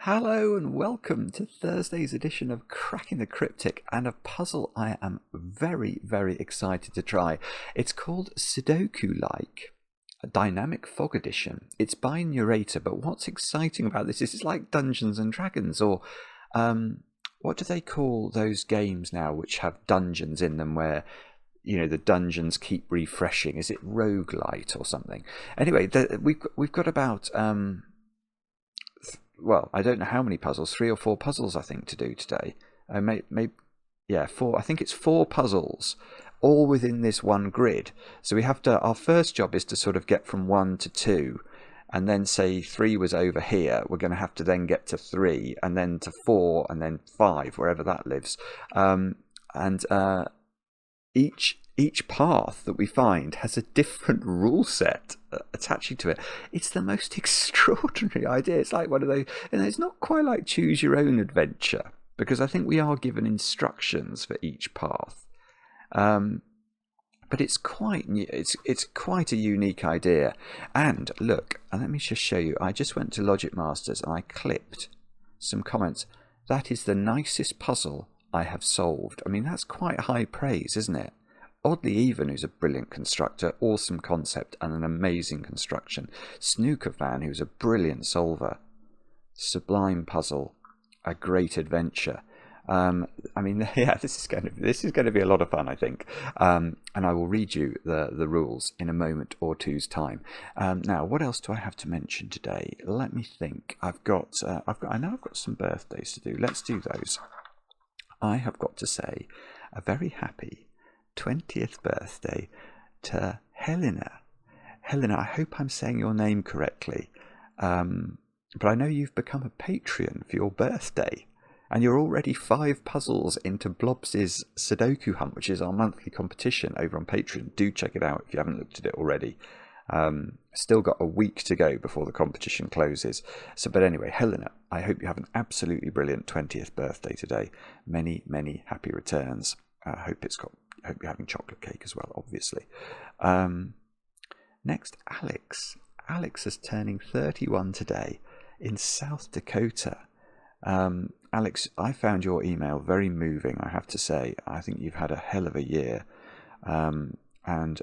Hello and welcome to Thursday's edition of Cracking the Cryptic and a puzzle I am very, very excited to try. It's called Sudoku-like, a dynamic fog edition. It's by Nurator, but what's exciting about this is it's like Dungeons and Dragons, or what do they call those games now which have dungeons in them where the dungeons keep refreshing? Is it roguelite or something? Anyway, we've got about I don't know how many puzzles, 3 or 4 puzzles I think to do today. Four. I think it's 4 puzzles, all within this one grid. So we have to. Our first job is to sort of get from 1 to 2, and then say 3 was over here. We're going to have to then get to 3, and then to 4, and then 5, wherever that lives. Each path that we find has a different rule set attaching to it. It's the most extraordinary idea. It's like one of those, and it's not quite like choose your own adventure, because I think we are given instructions for each path. But it's quite new. It's quite a unique idea. And look, and let me just show you. I just went to Logic Masters and I clipped some comments. That is the nicest puzzle I have solved. I mean, that's quite high praise, isn't it? Oddly Even, who's a brilliant constructor, awesome concept and an amazing construction. Snooker Fan, who's a brilliant solver. Sublime puzzle, a great adventure. This is going to be a lot of fun, I think. And I will read you the rules in a moment or two's time. Now, what else do I have to mention today? Let me think. I know I've got some birthdays to do. Let's do those. I have got to say a very happy 20th birthday to Helena. Helena, I hope I'm saying your name correctly. But I know you've become a Patreon for your birthday. And you're already 5 puzzles into Blobs's Sudoku Hunt, which is our monthly competition over on Patreon. Do check it out if you haven't looked at it already. Still got a week to go before the competition closes. But anyway, Helena, I hope you have an absolutely brilliant 20th birthday today. Many, many happy returns. I hope you're having chocolate cake as well, obviously. Next, Alex. Alex is turning 31 today in South Dakota. Alex, I found your email very moving, I have to say. I think you've had a hell of a year. And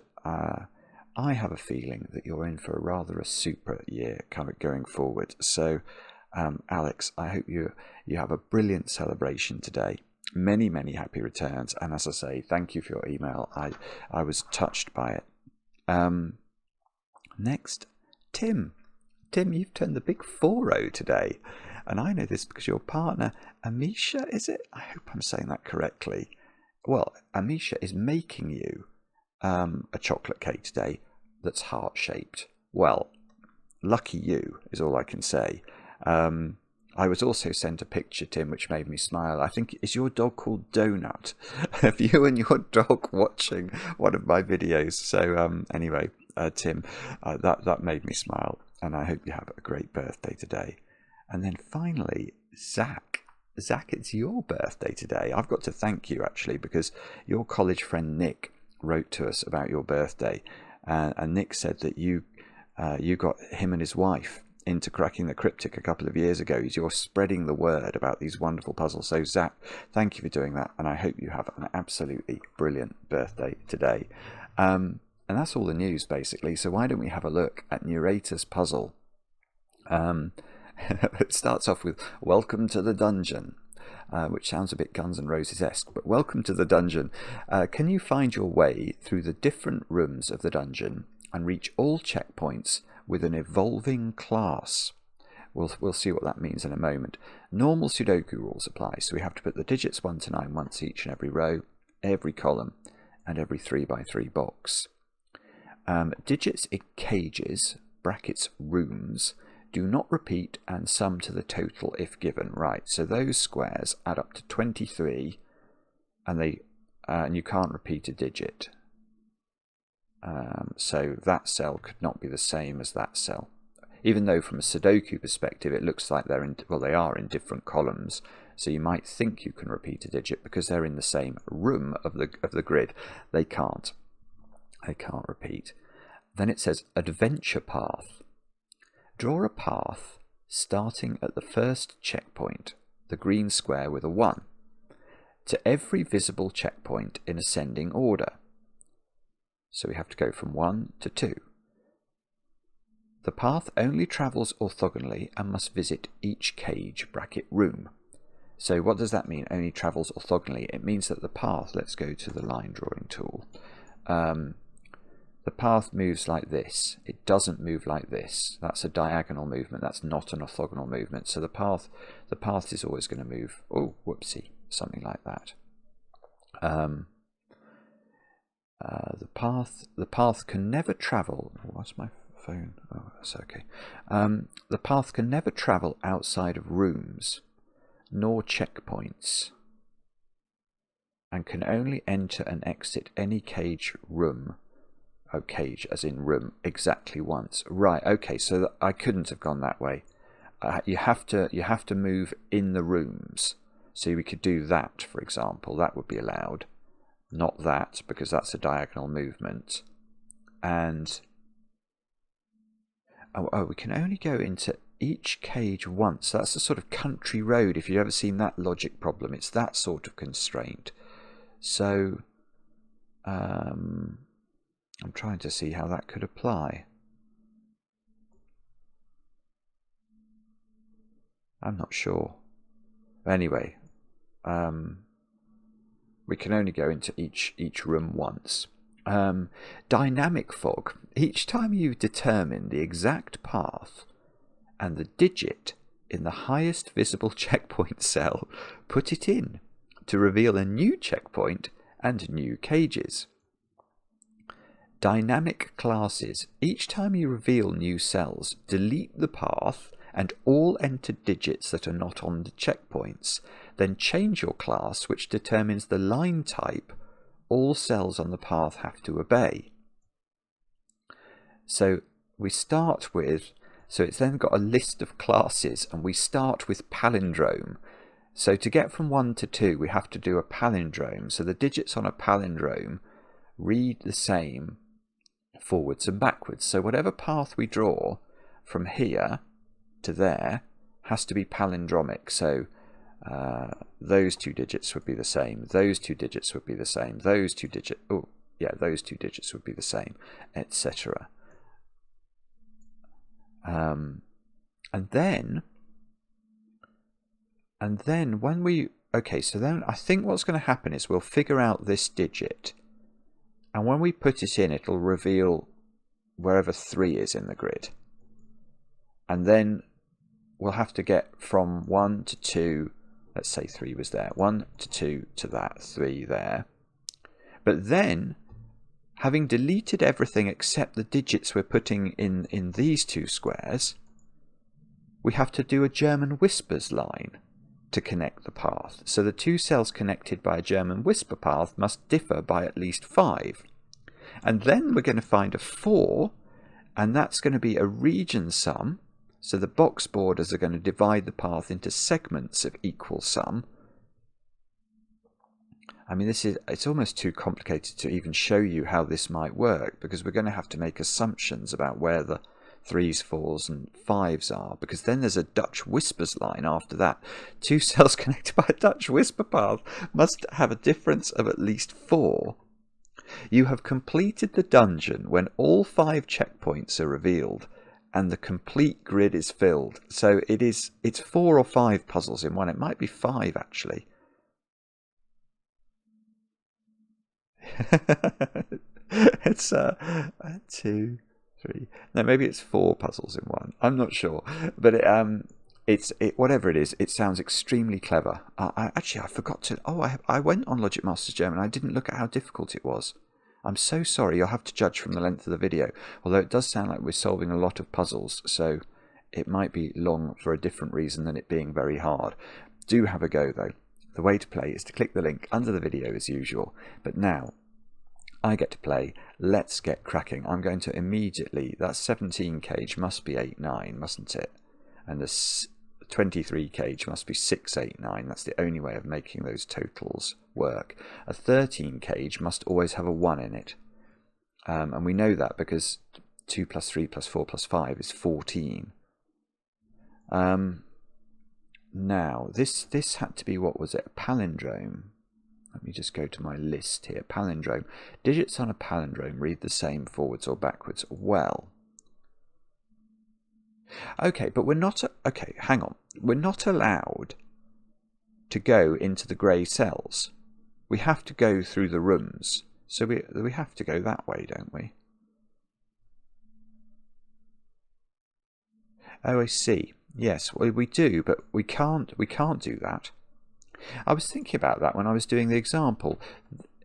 I have a feeling that you're in for a super year going forward. So, Alex, I hope you have a brilliant celebration today. Many, many happy returns. And as I say, thank you for your email. I was touched by it. Next, Tim. Tim, you've turned the big 4-0 today. And I know this because your partner, Amisha, is it? I hope I'm saying that correctly. Well, Amisha is making you a chocolate cake today that's heart-shaped. Well, lucky you is all I can say. I was also sent a picture, Tim, which made me smile. I think, is your dog called Donut? Have you and your dog watching one of my videos? So anyway, Tim, that made me smile. And I hope you have a great birthday today. And then finally, Zach. Zach, it's your birthday today. I've got to thank you, actually, because your college friend Nick wrote to us about your birthday. And Nick said that you got him and his wife into Cracking the Cryptic a couple of years ago. You're spreading the word about these wonderful puzzles. So, Zach, thank you for doing that. And I hope you have an absolutely brilliant birthday today. And that's all the news, basically. So why don't we have a look at Nurator's puzzle? It starts off with "Welcome to the dungeon," which sounds a bit Guns N' Roses-esque, but welcome to the dungeon. Can you find your way through the different rooms of the dungeon and reach all checkpoints with an evolving class? We'll see what that means in a moment. Normal Sudoku rules apply, so we have to put the digits 1 to 9 once each in every row, every column, and every 3x3 box. Digits in cages, brackets rooms, do not repeat and sum to the total if given. Right, so those squares add up to 23, and you can't repeat a digit. So that cell could not be the same as that cell, even though from a Sudoku perspective it looks like they are in different columns. So you might think you can repeat a digit because they're in the same room of the grid. They can't repeat. Then it says adventure path. Draw a path starting at the first checkpoint, the green square with a 1, to every visible checkpoint in ascending order. So we have to go from 1 to 2. The path only travels orthogonally and must visit each cage (room). So what does that mean, only travels orthogonally? It means that the path, let's go to the line drawing tool, the path moves like this. It doesn't move like this. That's a diagonal movement. That's not an orthogonal movement. So the path is always going to move, oh, whoopsie, something like that. The path can never travel. What's my phone? Oh, that's okay. The path can never travel outside of rooms, nor checkpoints, and can only enter and exit any cage room. Oh, cage as in room, exactly once. Right. Okay. So I couldn't have gone that way. You have to move in the rooms. So we could do that, for example. That would be allowed. Not that, because that's a diagonal movement. And we can only go into each cage once. That's a sort of country road. If you've ever seen that logic problem, it's that sort of constraint. So I'm trying to see how that could apply. I'm not sure. Anyway, we can only go into each room once. Dynamic fog. Each time you determine the exact path and the digit in the highest visible checkpoint cell, put it in to reveal a new checkpoint and new cages. Dynamic classes. Each time you reveal new cells, delete the path and all entered digits that are not on the checkpoints. Then change your class, which determines the line type all cells on the path have to obey. So we start with, so it's then got a list of classes, and we start with palindrome. So to get from 1 to 2, we have to do a palindrome. So the digits on a palindrome read the same forwards and backwards. So whatever path we draw from here to there has to be palindromic. So those two digits would be the same, those two digits would be the same, those two digits, those two digits would be the same, etc. And then when we, so then I think what's going to happen is we'll figure out this digit, and when we put it in, it'll reveal wherever 3 is in the grid, and then we'll have to get from 1 to 2. Let's say 3 was there. 1 to 2 to that, 3 there. But then, having deleted everything except the digits we're putting in these two squares, we have to do a German whispers line to connect the path. So the two cells connected by a German whisper path must differ by at least 5. And then we're going to find a 4, and that's going to be a region sum. So the box borders are going to divide the path into segments of equal sum. I mean, it's almost too complicated to even show you how this might work, because we're going to have to make assumptions about where the 3s, 4s and 5s are, because then there's a Dutch whispers line after that. Two cells connected by a Dutch whisper path must have a difference of at least 4. You have completed the dungeon when all 5 checkpoints are revealed and the complete grid is filled. So it's 4 or 5 puzzles in one. It might be 5 actually. It's 2, 3. No, maybe it's 4 puzzles in one. I'm not sure, but whatever it is, it sounds extremely clever. I forgot to. I went on Logic Masters German. I didn't look at how difficult it was. I'm so sorry. You'll have to judge from the length of the video. Although it does sound like we're solving a lot of puzzles, so it might be long for a different reason than it being very hard. Do have a go though. The way to play is to click the link under the video as usual. But now I get to play. Let's get cracking. I'm going to immediately. That 17 cage must be 8, 9, mustn't it? And the 23 cage must be 6, 8, 9. That's the only way of making those totals work. A 13 cage must always have a 1 in it. And we know that because 2 plus 3 plus 4 plus 5 is 14. Now, this had to be, what was it, a palindrome. Let me just go to my list here. Palindrome. Digits on a palindrome read the same forwards or backwards. Well, okay, but we're not... Okay, hang on. We're not allowed to go into the grey cells. We have to go through the rooms. So we have to go that way, don't we? Oh, I see. Yes, we do, but we can't do that. I was thinking about that when I was doing the example.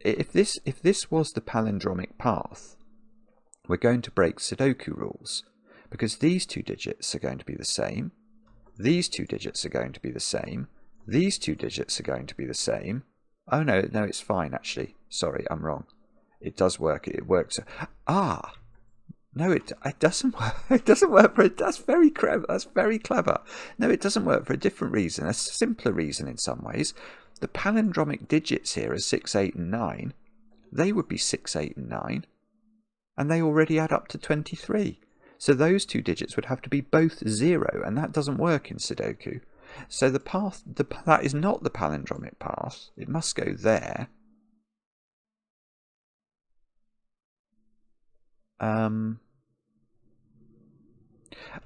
If this was the palindromic path, we're going to break Sudoku rules, because these two digits are going to be the same, these two digits are going to be the same, these two digits are going to be the same. Oh no, it's fine actually. Sorry, I'm wrong. It does work. It works. Ah, no, it doesn't work. It doesn't work for it. That's very clever. That's very clever. No, it doesn't work for a different reason, a simpler reason in some ways. The palindromic digits here are 6, 8, and 9. They would be 6, 8, and 9, and they already add up to 23. So those two digits would have to be both 0, and that doesn't work in Sudoku. So the path, that is not the palindromic path. It must go there.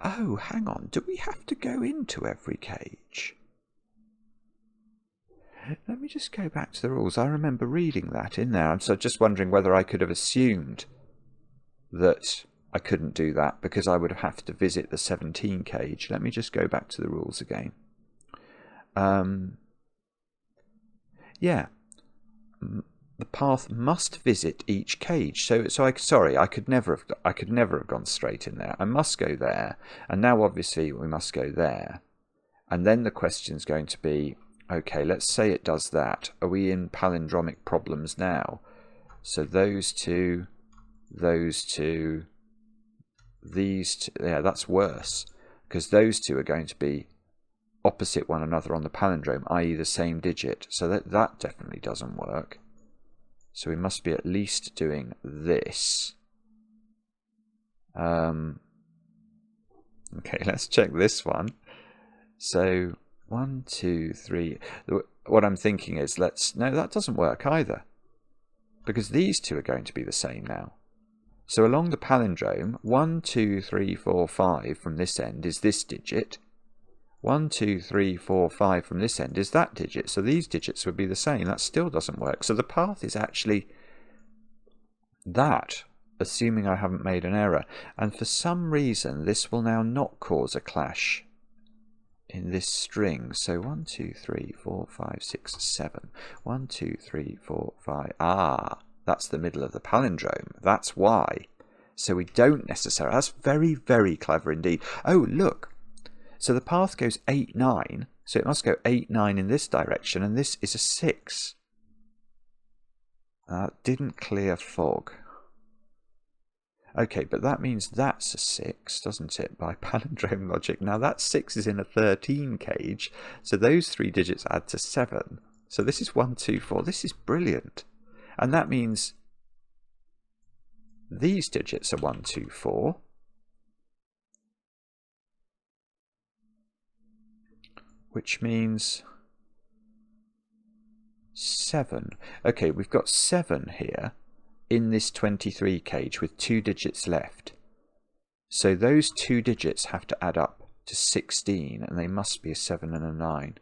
Oh, hang on. Do we have to go into every cage? Let me just go back to the rules. I remember reading that in there. I'm so just wondering whether I could have assumed that I couldn't do that because I would have to visit the 17 cage. Let me just go back to the rules again. Yeah. The path must visit each cage. Sorry, I could never have gone straight in there. I must go there, and now obviously we must go there. And then the question's going to be, okay, let's say it does that. Are we in palindromic problems now? So those two, these two, yeah, that's worse, because those two are going to be opposite one another on the palindrome, i.e. the same digit. So that definitely doesn't work. So we must be at least doing this. Okay, let's check this one. So 1, 2, 3. What I'm thinking is no, that doesn't work either, because these two are going to be the same now. So along the palindrome, 1, 2, 3, 4, 5 from this end is this digit. 1, 2, 3, 4, 5 from this end is that digit. So these digits would be the same. That still doesn't work. So the path is actually that, assuming I haven't made an error. And for some reason, this will now not cause a clash in this string. So 1, 2, 3, 4, 5, 6, 7. 1, 2, 3, 4, 5. Ah, that's the middle of the palindrome. That's why. So we don't necessarily... That's very, very clever indeed. Oh, look. So the path goes 8, 9. So it must go 8, 9 in this direction. And this is a 6. Didn't clear fog. Okay, but that means that's a 6, doesn't it, by palindrome logic? Now that 6 is in a 13 cage, so those 3 digits add to 7. So this is 1, 2, 4. This is brilliant. And that means these digits are 1, 2, 4. Which means 7. Okay, we've got 7 here in this 23 cage with 2 digits left. So those 2 digits have to add up to 16, and they must be a 7 and a 9.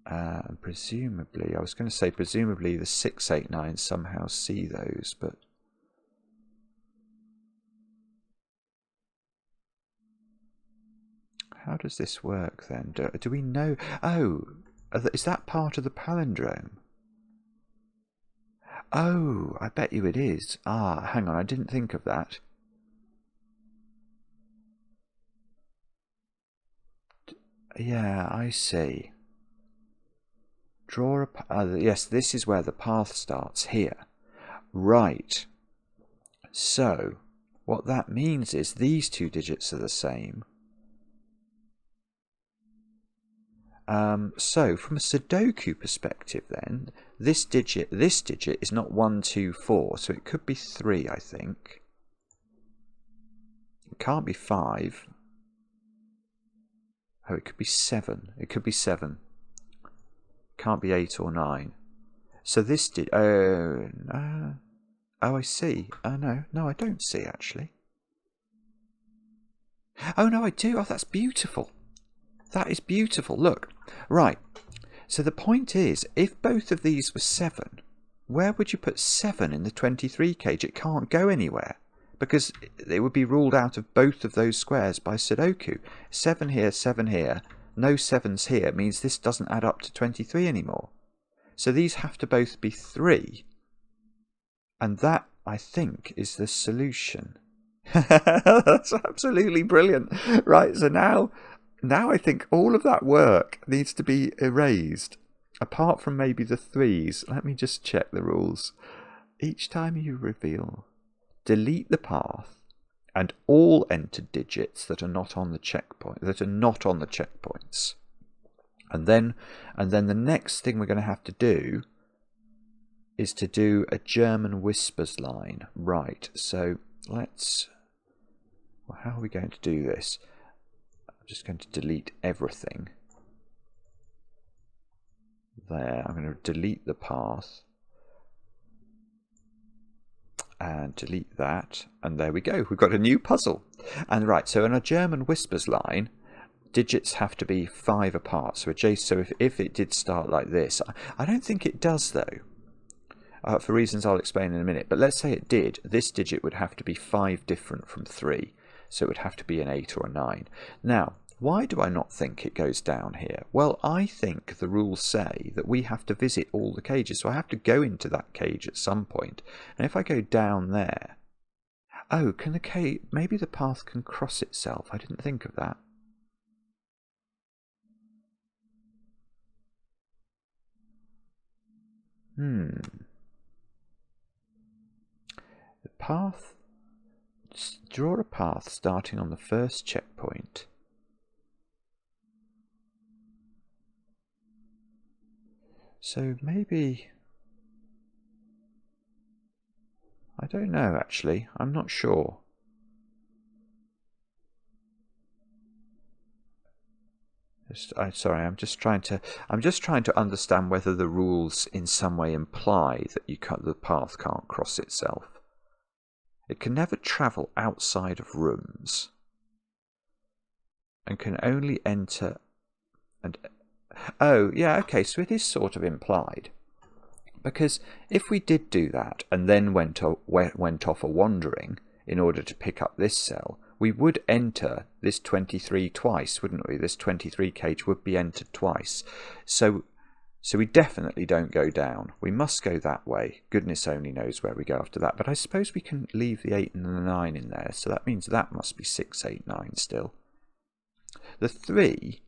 And presumably, I was going to say presumably the 6, 8, 9 somehow see those, but... How does this work then? Do we know? Oh, is that part of the palindrome? Oh, I bet you it is. Ah, hang on, I didn't think of that. Yeah, I see. Draw a... yes, this is where the path starts, here. Right. So, what that means is these 2 digits are the same. So, from a Sudoku perspective then, this digit is not 1, 2, 4, so it could be 3, I think. It can't be 5. Oh, it could be 7. It could be 7. Can't be 8 or 9. So this did... Oh, I see. No, I don't see, actually. Oh, no, I do. Oh, that's beautiful. That is beautiful. Look. Right. So the point is, if both of these were 7, where would you put 7 in the 23 cage? It can't go anywhere, because it would be ruled out of both of those squares by Sudoku. 7 here, no 7s here means this doesn't add up to 23 anymore. So these have to both be 3. And that, I think, is the solution. That's absolutely brilliant. Right, so now I think all of that work needs to be erased, apart from maybe the 3s. Let me just check the rules. Each time you reveal, delete the path and all entered digits that are not on the checkpoints. And then the next thing we're going to have to do is to do a German whispers line. Right, so let's... Well, how are we going to do this? I'm just going to delete everything. There, I'm going to delete the path. And delete that. And there we go. We've got a new puzzle. And right, so in a German whispers line, digits have to be 5 apart. So if it did start like this, I don't think it does though. For reasons I'll explain in a minute. But let's say it did. This digit would have to be 5 different from 3. So it would have to be an 8 or a 9. Now, why do I not think it goes down here? Well, I think the rules say that we have to visit all the cages. So I have to go into that cage at some point. And if I go down there... Oh, can the cage... Maybe the path can cross itself. I didn't think of that. The path... Draw a path starting on the first checkpoint. So maybe... I don't know actually. I'm not sure. Sorry, I'm just trying to understand whether the rules in some way imply that the path can't cross itself. It can never travel outside of rooms and can only enter and... Oh, yeah, okay, so it is sort of implied. Because if we did do that and then went off a wandering in order to pick up this cell, we would enter this 23 twice, wouldn't we? This 23 cage would be entered twice. So we definitely don't go down. We must go that way. Goodness only knows where we go after that. But I suppose we can leave the 8 and the 9 in there. So that means that must be 6, 8, 9 still. The 3,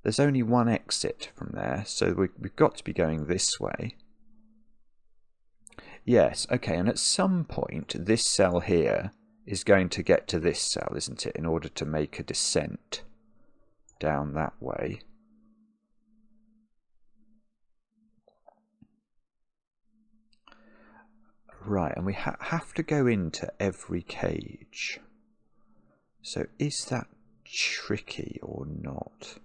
there's only one exit from there. So we've got to be going this way. Yes, okay. And at some point, this cell here is going to get to this cell, isn't it? In order to make a descent down that way. Right, and we have to go into every cage. So is that tricky or not?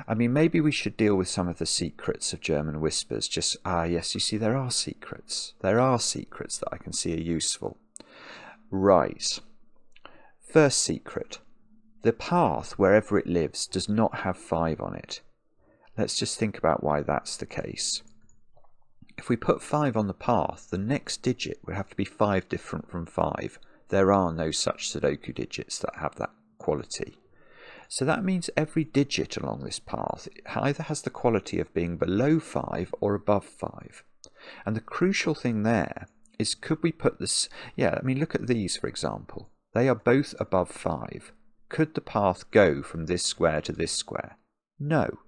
I mean, maybe we should deal with some of the secrets of German whispers. Just, yes, you see, there are secrets. There are secrets that I can see are useful. Right. First secret. The path, wherever it lives, does not have 5 on it. Let's just think about why that's the case. If we put 5 on the path, the next digit would have to be 5 different from 5. There are no such Sudoku digits that have that quality. So that means every digit along this path either has the quality of being below 5 or above 5. And the crucial thing there is, could we put this... Yeah, I mean, look at these, for example. They are both above 5. Could the path go from this square to this square? No.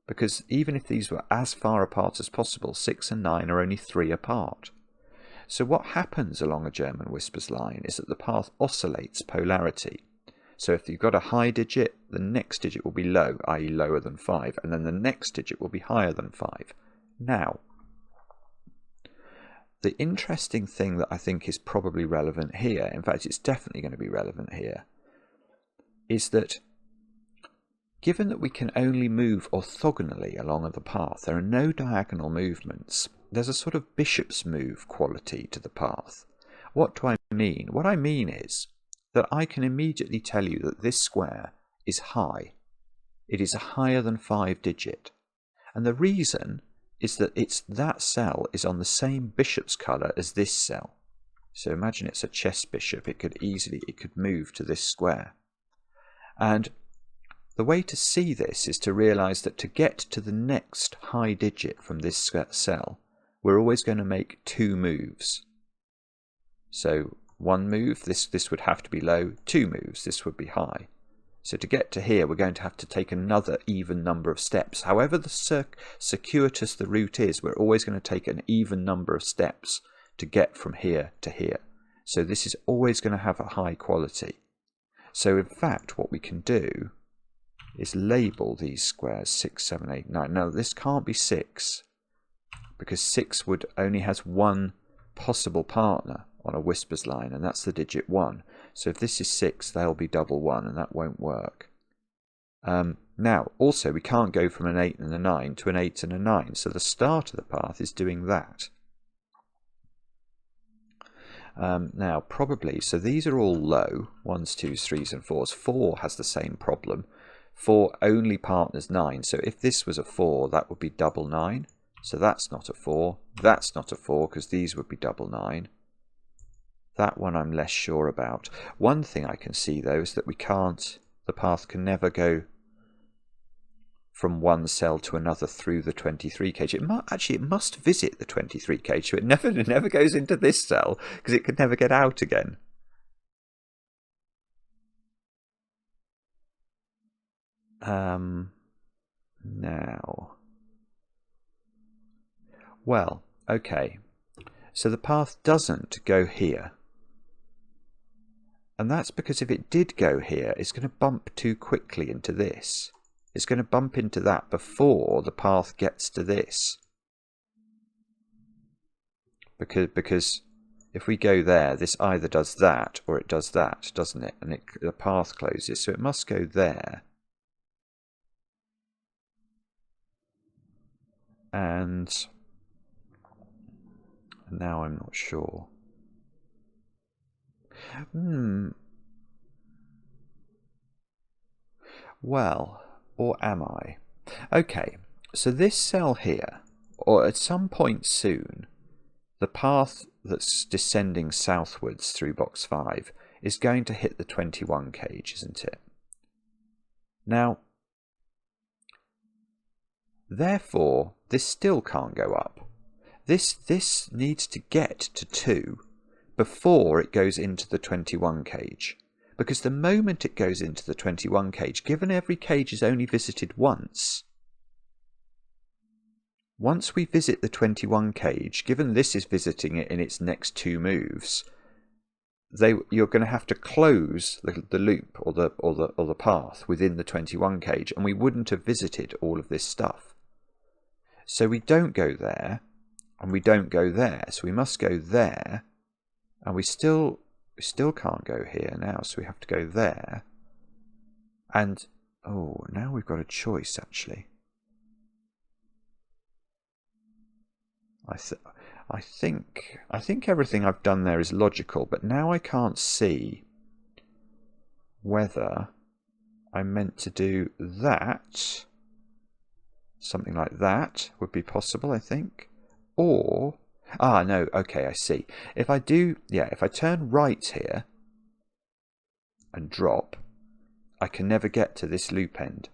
Because even if these were as far apart as possible, 6 and 9 are only 3 apart. So what happens along a German whispers line is that the path oscillates polarity. So if you've got a high digit, the next digit will be low, i.e. lower than 5, and then the next digit will be higher than 5. Now, the interesting thing that I think is probably relevant here, in fact it's definitely going to be relevant here, is that given that we can only move orthogonally along the path, there are no diagonal movements, there's a sort of bishop's move quality to the path. What do I mean? What I mean is that I can immediately tell you that this square is high. It is higher than 5 digit. And the reason is that that cell is on the same bishop's colour as this cell. So imagine it's a chess bishop, it could move to this square. And the way to see this is to realise that to get to the next high digit from this cell, we're always going to make 2 moves. So 1 move, this would have to be low, 2 moves, this would be high. So to get to here, we're going to have to take another even number of steps. However circuitous the route is, we're always going to take an even number of steps to get from here to here. So this is always going to have a high quality. So in fact, what we can do is label these squares 6, 7, 8, 9. No, this can't be 6, because 6 only has one possible partner on a whispers line, and that's the digit 1. So if this is 6, they'll be double 1, and that won't work. Now, also, we can't go from an 8 and a 9 to an 8 and a 9, so the start of the path is doing that. Now, probably, so these are all low, 1s, 2s, 3s, and 4s. 4 has the same problem. 4 only partners 9, so if this was a 4, that would be double 9. So that's not a 4, that's not a 4, because these would be double 9. That one I'm less sure about. One thing I can see, though, is that the path can never go from one cell to another through the 23 cage. It must visit the 23 cage, so it never goes into this cell, because it could never get out again. Now, well, okay, so the path doesn't go here, and that's because if it did go here, it's going to bump too quickly into this. It's going to bump into that before the path gets to this, because if we go there, this either does that or it does that, doesn't it? And the path closes, so it must go there. And now I'm not sure. Well, or am I? Okay, so this cell here, or at some point soon, the path that's descending southwards through box 5 is going to hit the 21 cage, isn't it? Now, therefore, this still can't go up. This needs to get to 2 before it goes into the 21 cage. Because the moment it goes into the 21 cage, given every cage is only visited once we visit the 21 cage, given this is visiting it in its next 2 moves, you're going to have to close the loop or the path within the 21 cage, and we wouldn't have visited all of this stuff. So we don't go there, and we don't go there. So we must go there, and we still can't go here now. So we have to go there. And oh, now we've got a choice actually. I think everything I've done there is logical, but now I can't see whether I meant to do that. Something like that would be possible, I think. Or, no, okay, I see. If I turn right here and drop, I can never get to this loop end.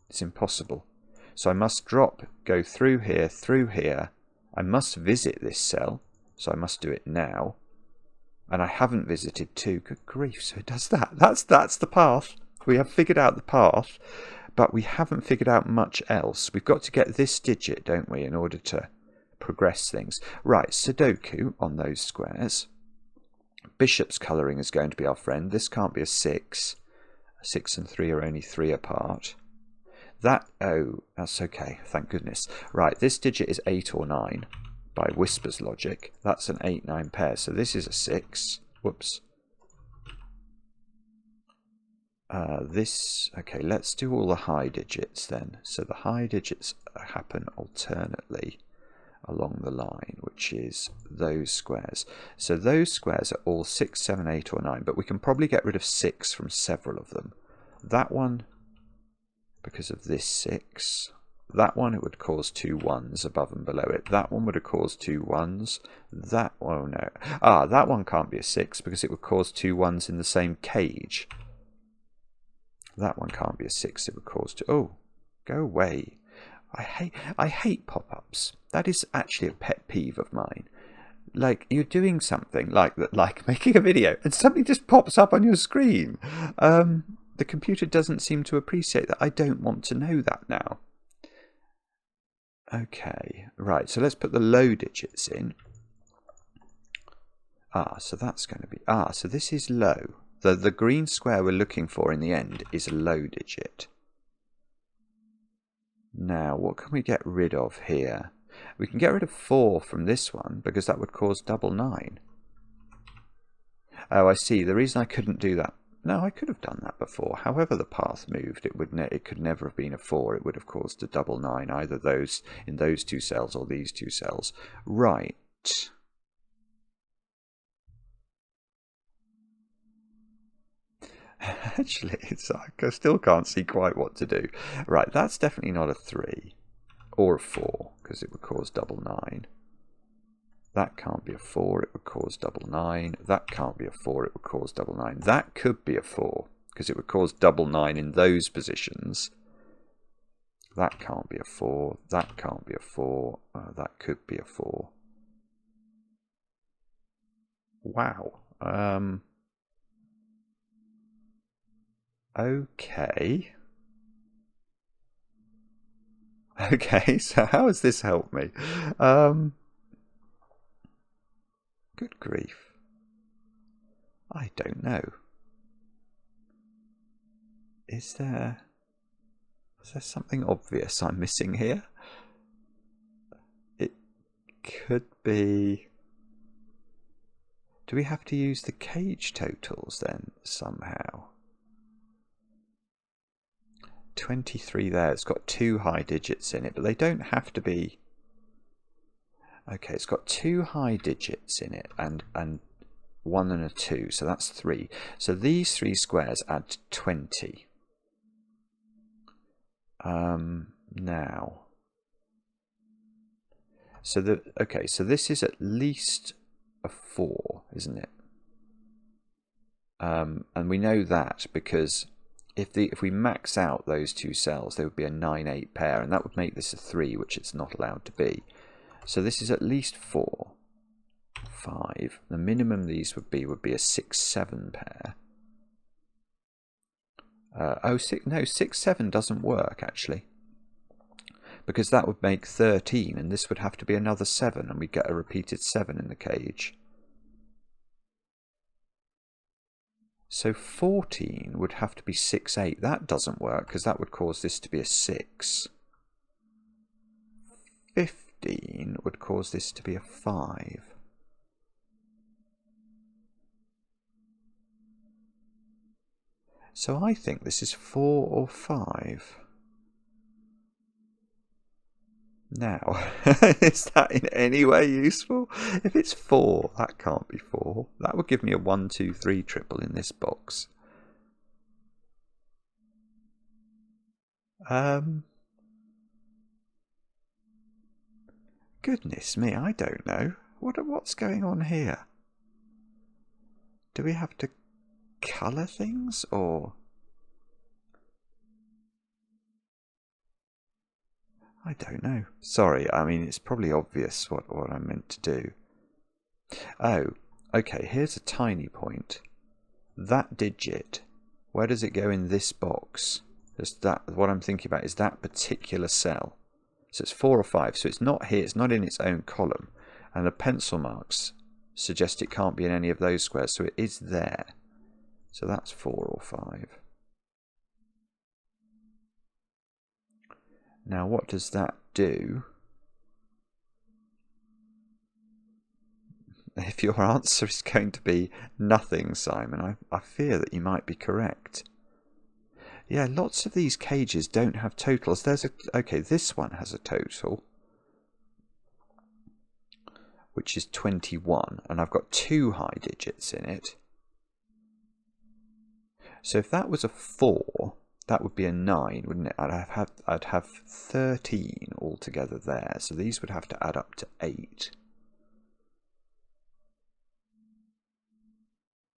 It's impossible. So I must drop, go through here. I must visit this cell, so I must do it now. And I haven't visited 2. Good grief, so it does that. That's the path. We have figured out the path, but we haven't figured out much else. We've got to get this digit, don't we, in order to progress things. Right, Sudoku on those squares. Bishop's colouring is going to be our friend. This can't be a 6. 6 and 3 are only 3 apart. That's okay, thank goodness. Right, this digit is 8 or 9 by Whisper's logic. That's an 8-9 pair, so this is a 6. Whoops. Okay, let's do all the high digits then. So the high digits happen alternately along the line, which is those squares. So those squares are all 6, 7, 8 or 9, but we can probably get rid of 6 from several of them. That one, because of this 6. That one, it would cause 2 1s above and below it. That one would have caused 2 1s. That, oh no. That one can't be a 6 because it would cause 2 1s in the same cage. That one can't be a 6, it would cause 2. Oh, go away. I hate pop-ups. That is actually a pet peeve of mine. Like, you're doing something like that, like making a video, and something just pops up on your screen. The computer doesn't seem to appreciate that. I don't want to know that now. Okay, right, so let's put the low digits in. So that's going to be... so this is low. The green square we're looking for in the end is a low digit. Now, what can we get rid of here? We can get rid of 4 from this one, because that would cause double 9. Oh, I see. The reason I couldn't do that... No, I could have done that before. However the path moved, it could never have been a 4. It would have caused a double 9, either those in those 2 cells or these 2 cells. Right. Actually, I still can't see quite what to do. Right, that's definitely not a 3 or a 4, because it would cause double 9. That can't be a 4, it would cause double 9. That can't be a 4, it would cause double 9. That could be a 4, because it would cause double 9 in those positions. That can't be a 4. That can't be a 4. That could be a 4. Wow. Okay. Okay, so how has this helped me? Good grief. I don't know. Is there something obvious I'm missing here? It could be... Do we have to use the cage totals then, somehow? 23 there, it's got 2 high digits in it, but they don't have to be... Okay, it's got 2 high digits in it, and 1 and a 2, so that's 3. So these 3 squares add 20. Now... So okay, so this is at least a 4, isn't it? And we know that because if we max out those 2 cells, there would be a 9-8 pair, and that would make this a 3, which it's not allowed to be. So this is at least 4, 5. The minimum these would be a 6-7 pair. No, 6-7 doesn't work actually, because that would make 13, and this would have to be another 7, and we get a repeated 7 in the cage. So 14 would have to be 6-8. That doesn't work, because that would cause this to be a 6. 15 would cause this to be a 5. So I think this is 4 or 5. Now, is that in any way useful? If it's 4, that can't be 4. That would give me a 1, 2, 3 triple in this box. Goodness me, I don't know. What's going on here? Do we have to colour things, or... I don't know. Sorry, I mean, it's probably obvious what I meant to do. Oh, okay, here's a tiny point. That digit, where does it go in this box? What I'm thinking about is that particular cell. So it's 4 or 5, so it's not here, it's not in its own column. And the pencil marks suggest it can't be in any of those squares, so it is there. So that's 4 or 5. Now what does that do? If your answer is going to be nothing, Simon, I fear that you might be correct. Yeah, lots of these cages don't have totals. There's a... Okay, this one has a total, which is 21, and I've got 2 high digits in it. So if that was a 4, that would be a 9, wouldn't it? I'd have 13 altogether there, so these would have to add up to 8.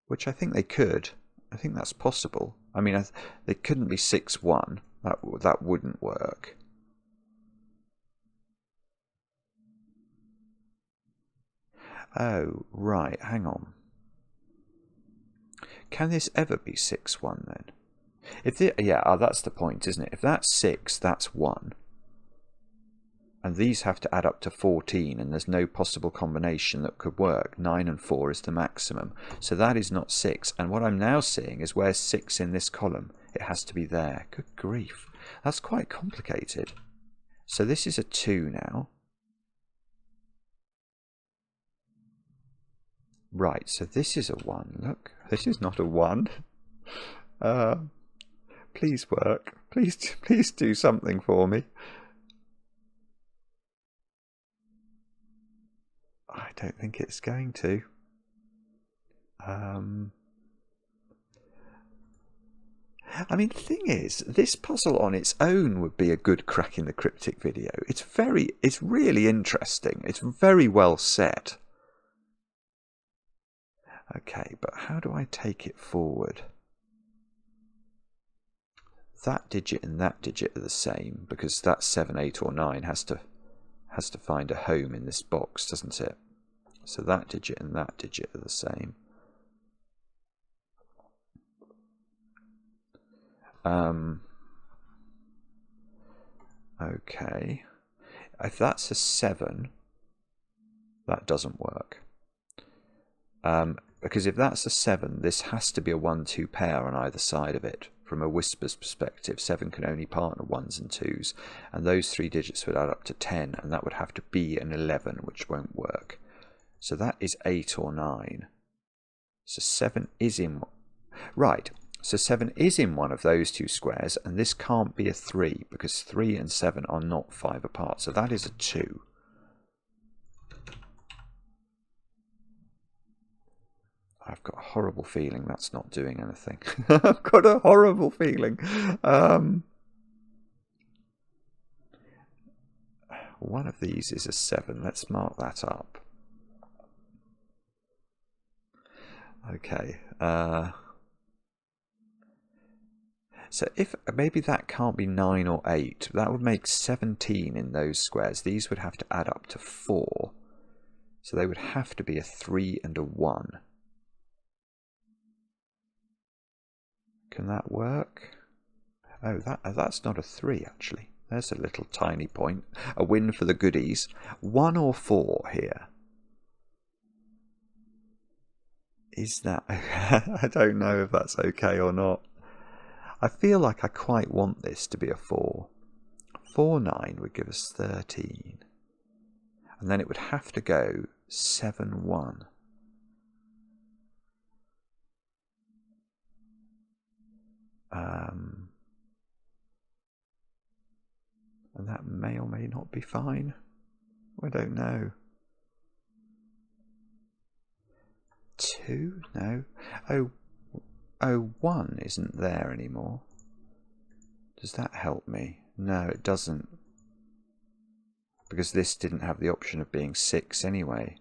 Which I think they could. I think that's possible. I mean, they couldn't be 6, 1. That wouldn't work. Oh, right, hang on. Can this ever be 6, 1 then? Yeah, that's the point, isn't it? If that's 6, that's 1. And these have to add up to 14, and there's no possible combination that could work. 9 and 4 is the maximum. So that is not 6. And what I'm now seeing is where's 6 in this column? It has to be there. Good grief. That's quite complicated. So this is a 2 now. Right, so this is a 1. Look, this is not a 1. Please work. Please do something for me. I don't think it's going to. I mean, the thing is, this puzzle on its own would be a good cracking the cryptic video. It's really interesting. It's very well set. Okay, but how do I take it forward? That digit and that digit are the same, because that 7, 8 or 9 has to find a home in this box, doesn't it? So that digit and that digit are the same. Okay. If that's a 7, that doesn't work. Because if that's a 7, this has to be a 1-2 pair on either side of it. From a Whisper's perspective, 7 can only partner 1s and 2s, and those 3 digits would add up to 10, and that would have to be an 11, which won't work. So that is 8 or 9. So 7 is in... Right, so 7 is in one of those 2 squares, and this can't be a 3, because 3 and 7 are not 5 apart, so that is a 2. I've got a horrible feeling that's not doing anything. I've got a horrible feeling. One of these is a 7. Let's mark that up. Okay. So if maybe that can't be 9 or 8, that would make 17 in those squares. These would have to add up to 4. So they would have to be a 3 and a 1. Can that work? Oh, that's not a 3 actually. There's a little tiny point. A win for the goodies. 1 or 4 here. Is that... I don't know if that's okay or not. I feel like I quite want this to be a 4. 4, 9 would give us 13. And then it would have to go 7, 1. And that may or may not be fine. I don't know. 2? No. Oh, 1 isn't there anymore. Does that help me? No, it doesn't. Because this didn't have the option of being 6 anyway.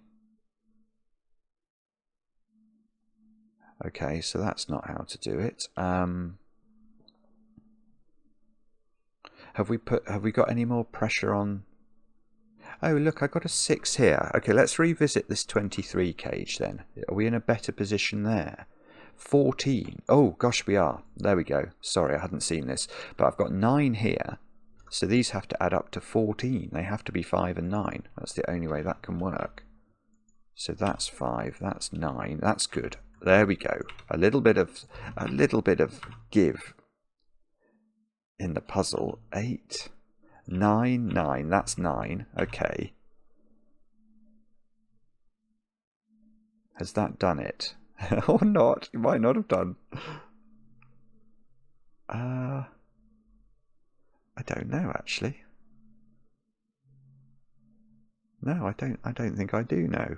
Okay, so that's not how to do it. Have we got any more pressure on? Oh, look, I got a 6 here. Okay, let's revisit this 23 cage then. Are we in a better position there? 14. Oh, gosh, we are. There we go. Sorry, I hadn't seen this. But I've got 9 here. So these have to add up to 14. They have to be 5 and 9. That's the only way that can work. So that's 5. That's 9. That's good. There we go. A little bit of give in the puzzle. 8, 9, 9. That's 9. Okay. Has that done it? Or not? It might not have done. I don't know actually. No, I don't think I do know.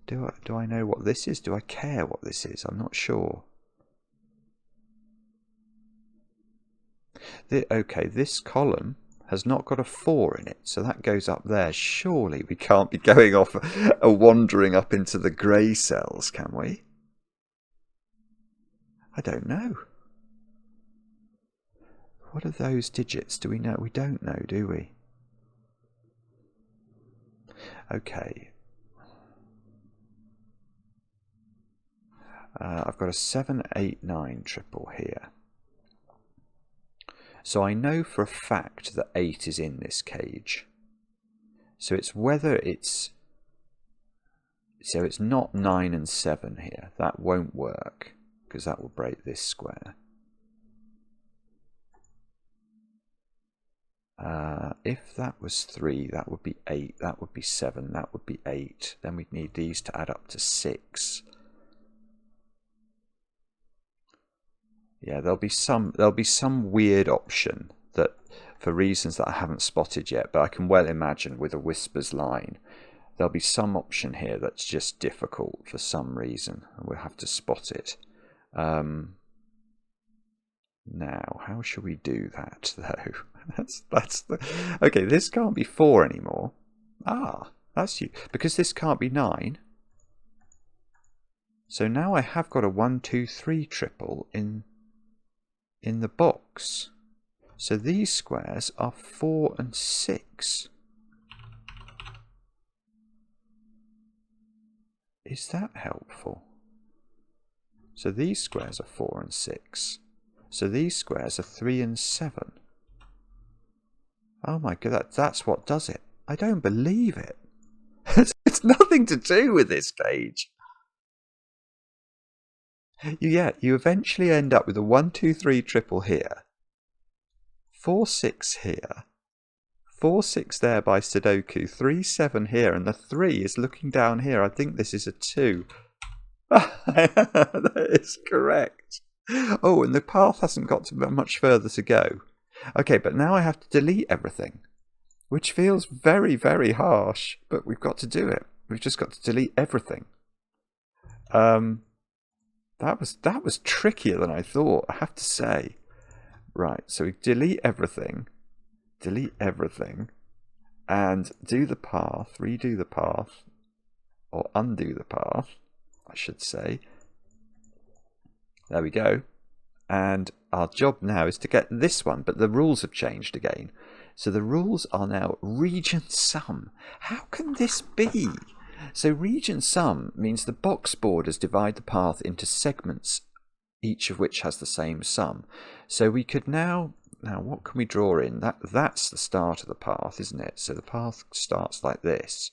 Do I know what this is? Do I care what this is? I'm not sure. Okay, this column has not got a 4 in it, so that goes up there. Surely we can't be going off wandering up into the grey cells, can we? I don't know. What are those digits? Do we know? We don't know, do we? Okay. I've got a 7, 8, 9 triple here. So I know for a fact that 8 is in this cage. So it's whether it's... So it's not 9 and 7 here. That won't work, because that will break this square. If that was 3, that would be 8, that would be 7, that would be 8. Then we'd need these to add up to 6. Yeah, there'll be some weird option that, for reasons that I haven't spotted yet, but I can well imagine with a Whispers line, there'll be some option here that's just difficult for some reason, and we'll have to spot it. Now, how shall we do that, though? that's the... Okay, this can't be 4 anymore. Ah, that's you. Because this can't be 9. So now I have got a 1, 2, 3 triple in the box. So these squares are 4 and 6. Is that helpful? So these squares are 4 and 6. So these squares are 3 and 7. Oh my god, that's what does it. I don't believe it. It's nothing to do with this cage. You eventually end up with a 1, 2, 3 triple here. 4, 6 here. 4, 6 there by Sudoku. 3, 7 here. And the 3 is looking down here. I think this is a 2. That is correct. Oh, and the path hasn't got much further to go. Okay, but now I have to delete everything, which feels very, very harsh, but we've got to do it. We've just got to delete everything. That was trickier than I thought, I have to say. Right, so we delete everything, and do the path, redo the path, or undo the path, I should say. There we go. And our job now is to get this one, but the rules have changed again. So the rules are now region sum. How can this be? So region sum means the box borders divide the path into segments, each of which has the same sum. So we could now what can we draw in? That's the start of the path, isn't it? So the path starts like this.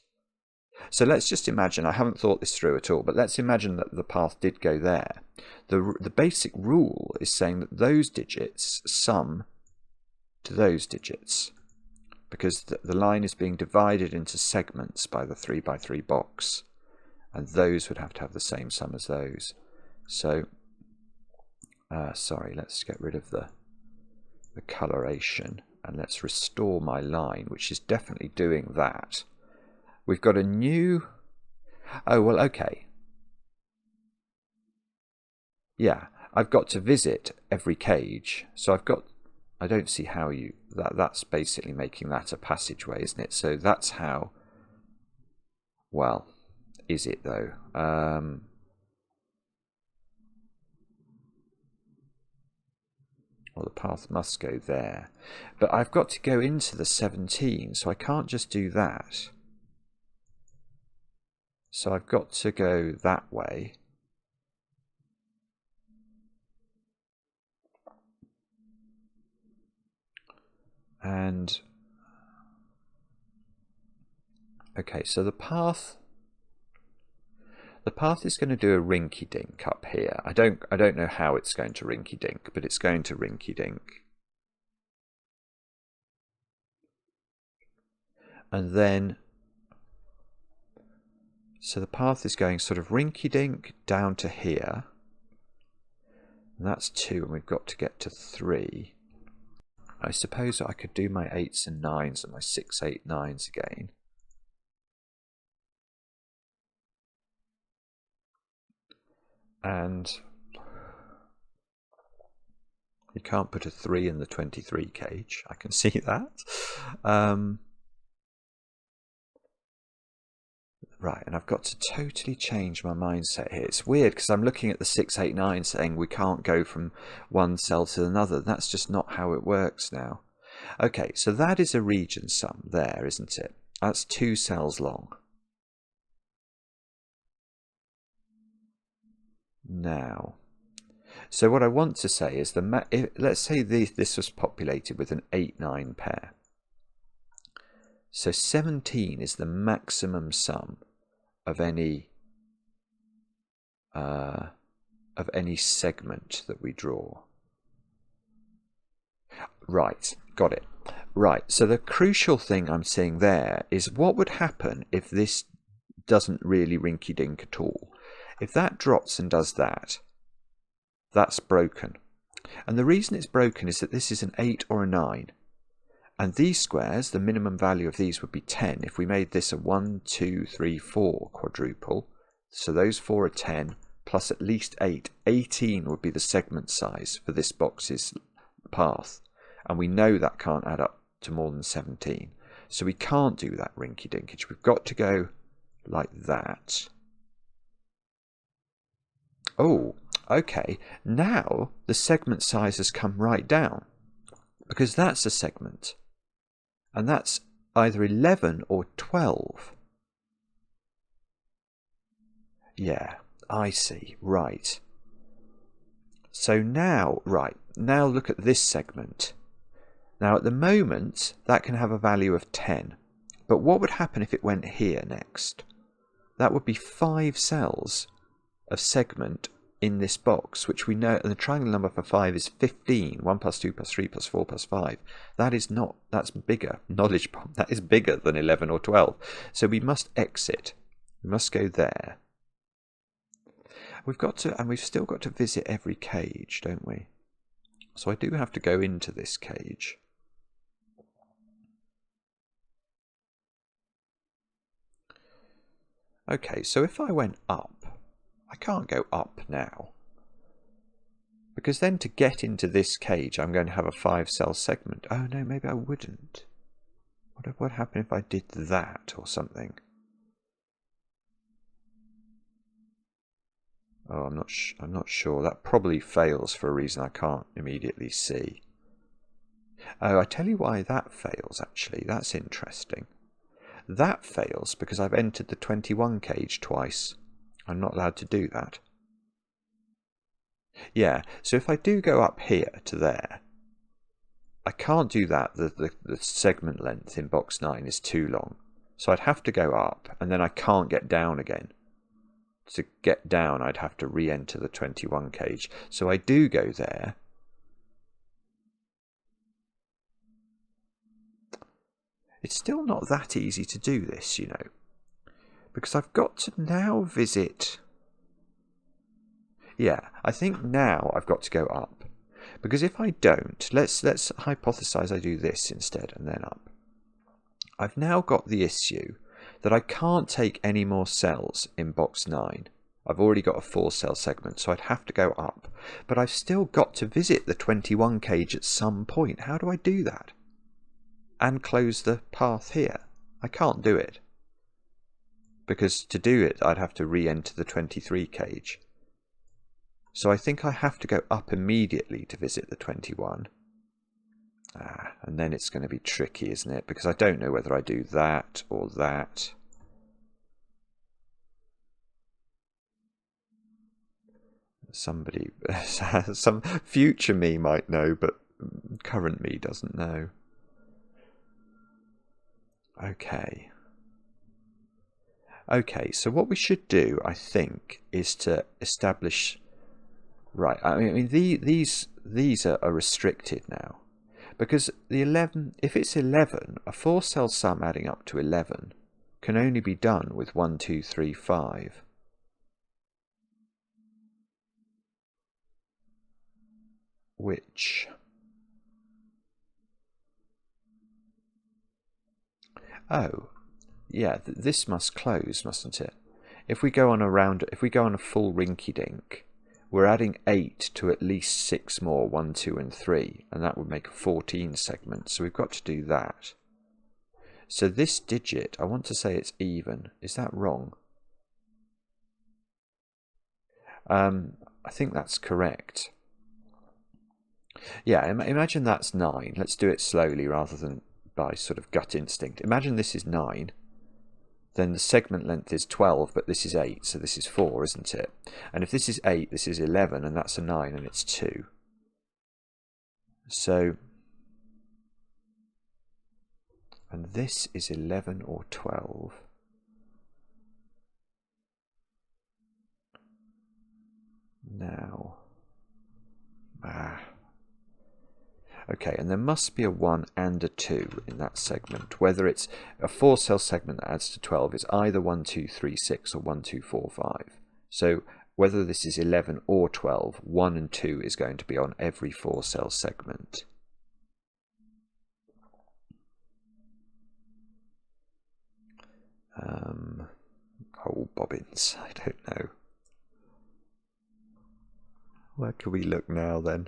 So let's just imagine, I haven't thought this through at all, but let's imagine that the path did go there. The basic rule is saying that those digits sum to those digits, because the line is being divided into segments by the 3 by 3 box, and those would have to have the same sum as those. So, sorry, let's get rid of the coloration, and let's restore my line, which is definitely doing that. We've got a new... Oh, well, okay. Yeah, I've got to visit every cage. So I've got... I don't see how you... That's basically making that a passageway, isn't it? So that's how... Well, is it, though? Well, the path must go there. But I've got to go into the 17, so I can't just do that. So I've got to go that way. And okay, so the path is going to do a rinky-dink up here. I don't know how it's going to rinky-dink, but it's going to rinky-dink. And then so the path is going sort of rinky-dink down to here. And that's 2, and we've got to get to 3. I suppose I could do my 8s and 9s and my 6, 8, 9s again. And you can't put a 3 in the 23 cage. I can see that. Right, and I've got to totally change my mindset here. It's weird because I'm looking at the 6, 8, 9 saying we can't go from one cell to another. That's just not how it works now. Okay, so that is a region sum there, isn't it? That's 2 cells long. Now, so what I want to say is, let's say this was populated with an 8, 9 pair. So 17 is the maximum sum of any segment that we draw. Right, got it. Right, so the crucial thing I'm seeing there is what would happen if this doesn't really rinky-dink at all. If that drops and does that, that's broken. And the reason it's broken is that this is an 8 or a 9. And these squares, the minimum value of these would be 10 if we made this a 1, 2, 3, 4 quadruple. So those 4 are 10, plus at least 8. 18 would be the segment size for this box's path. And we know that can't add up to more than 17. So we can't do that rinky-dinkage. We've got to go like that. Oh, okay. Now the segment size has come right down, because that's a segment. And that's either 11 or 12. Yeah, I see. Right. So now, right, now look at this segment. Now at the moment, that can have a value of 10. But what would happen if it went here next? That would be 5 cells of segment in this box, which we know, and the triangle number for 5 is 15. 1 plus 2 plus 3 plus 4 plus 5. That is not, that's bigger. Knowledge bomb, that is bigger than 11 or 12. So we must exit. We must go there. We've got to, and we've still got to visit every cage, don't we? So I do have to go into this cage. Okay, so if I went up, I can't go up now, because then to get into this cage I'm going to have a 5-cell segment. Oh no, maybe I wouldn't. What would happen if I did that or something? Oh, I'm not sure. That probably fails for a reason I can't immediately see. Oh, I tell you why that fails actually. That's interesting. That fails because I've entered the 21 cage twice. I'm not allowed to do that. Yeah, so if I do go up here to there, I can't do that. The segment length in box 9 is too long. So I'd have to go up, and then I can't get down again. To get down, I'd have to re-enter the 21 cage. So I do go there. It's still not that easy to do this, you know. Because I've got to now visit... Yeah, I think now I've got to go up. Because if I don't, let's hypothesize I do this instead and then up. I've now got the issue that I can't take any more cells in box 9. I've already got a 4-cell segment, so I'd have to go up. But I've still got to visit the 21 cage at some point. How do I do that? And close the path here. I can't do it. Because to do it, I'd have to re-enter the 23 cage. So I think I have to go up immediately to visit the 21. And then it's going to be tricky, isn't it? Because I don't know whether I do that or that. Somebody, some future me might know, but current me doesn't know. Okay. Okay, so what we should do, I think, is to establish... Right, I mean these are restricted now. Because the 11, if it's 11, a 4-cell sum adding up to 11 can only be done with 1, 2, 3, 5. which... Oh, yeah, this must close, mustn't it? If we go on a full rinky-dink, we're adding 8 to at least 6 more, 1, 2 and 3, and that would make a 14 segment, so we've got to do that. So this digit, I want to say it's even. Is that wrong? I think that's correct. Yeah, imagine that's 9. Let's do it slowly rather than by sort of gut instinct. Imagine this is 9. Then the segment length is 12, but this is 8, so this is 4, isn't it? And if this is 8, this is 11, and that's a 9, and it's 2. So, and this is 11 or 12. Now, okay, and there must be a 1 and a 2 in that segment. Whether it's a 4-cell segment that adds to 12 is either 1, 2, 3, 6 or 1, 2, 4, 5. So whether this is 11 or 12, 1 and 2 is going to be on every 4-cell segment. Oh, bobbins, I don't know. Where can we look now then?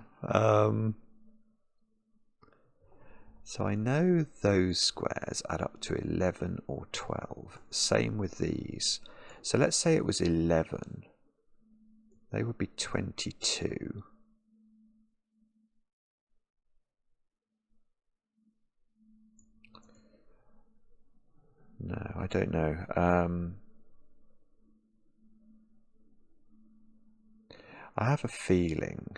So I know those squares add up to 11 or 12. Same with these. So let's say it was 11. They would be 22. No, I don't know. I have a feeling.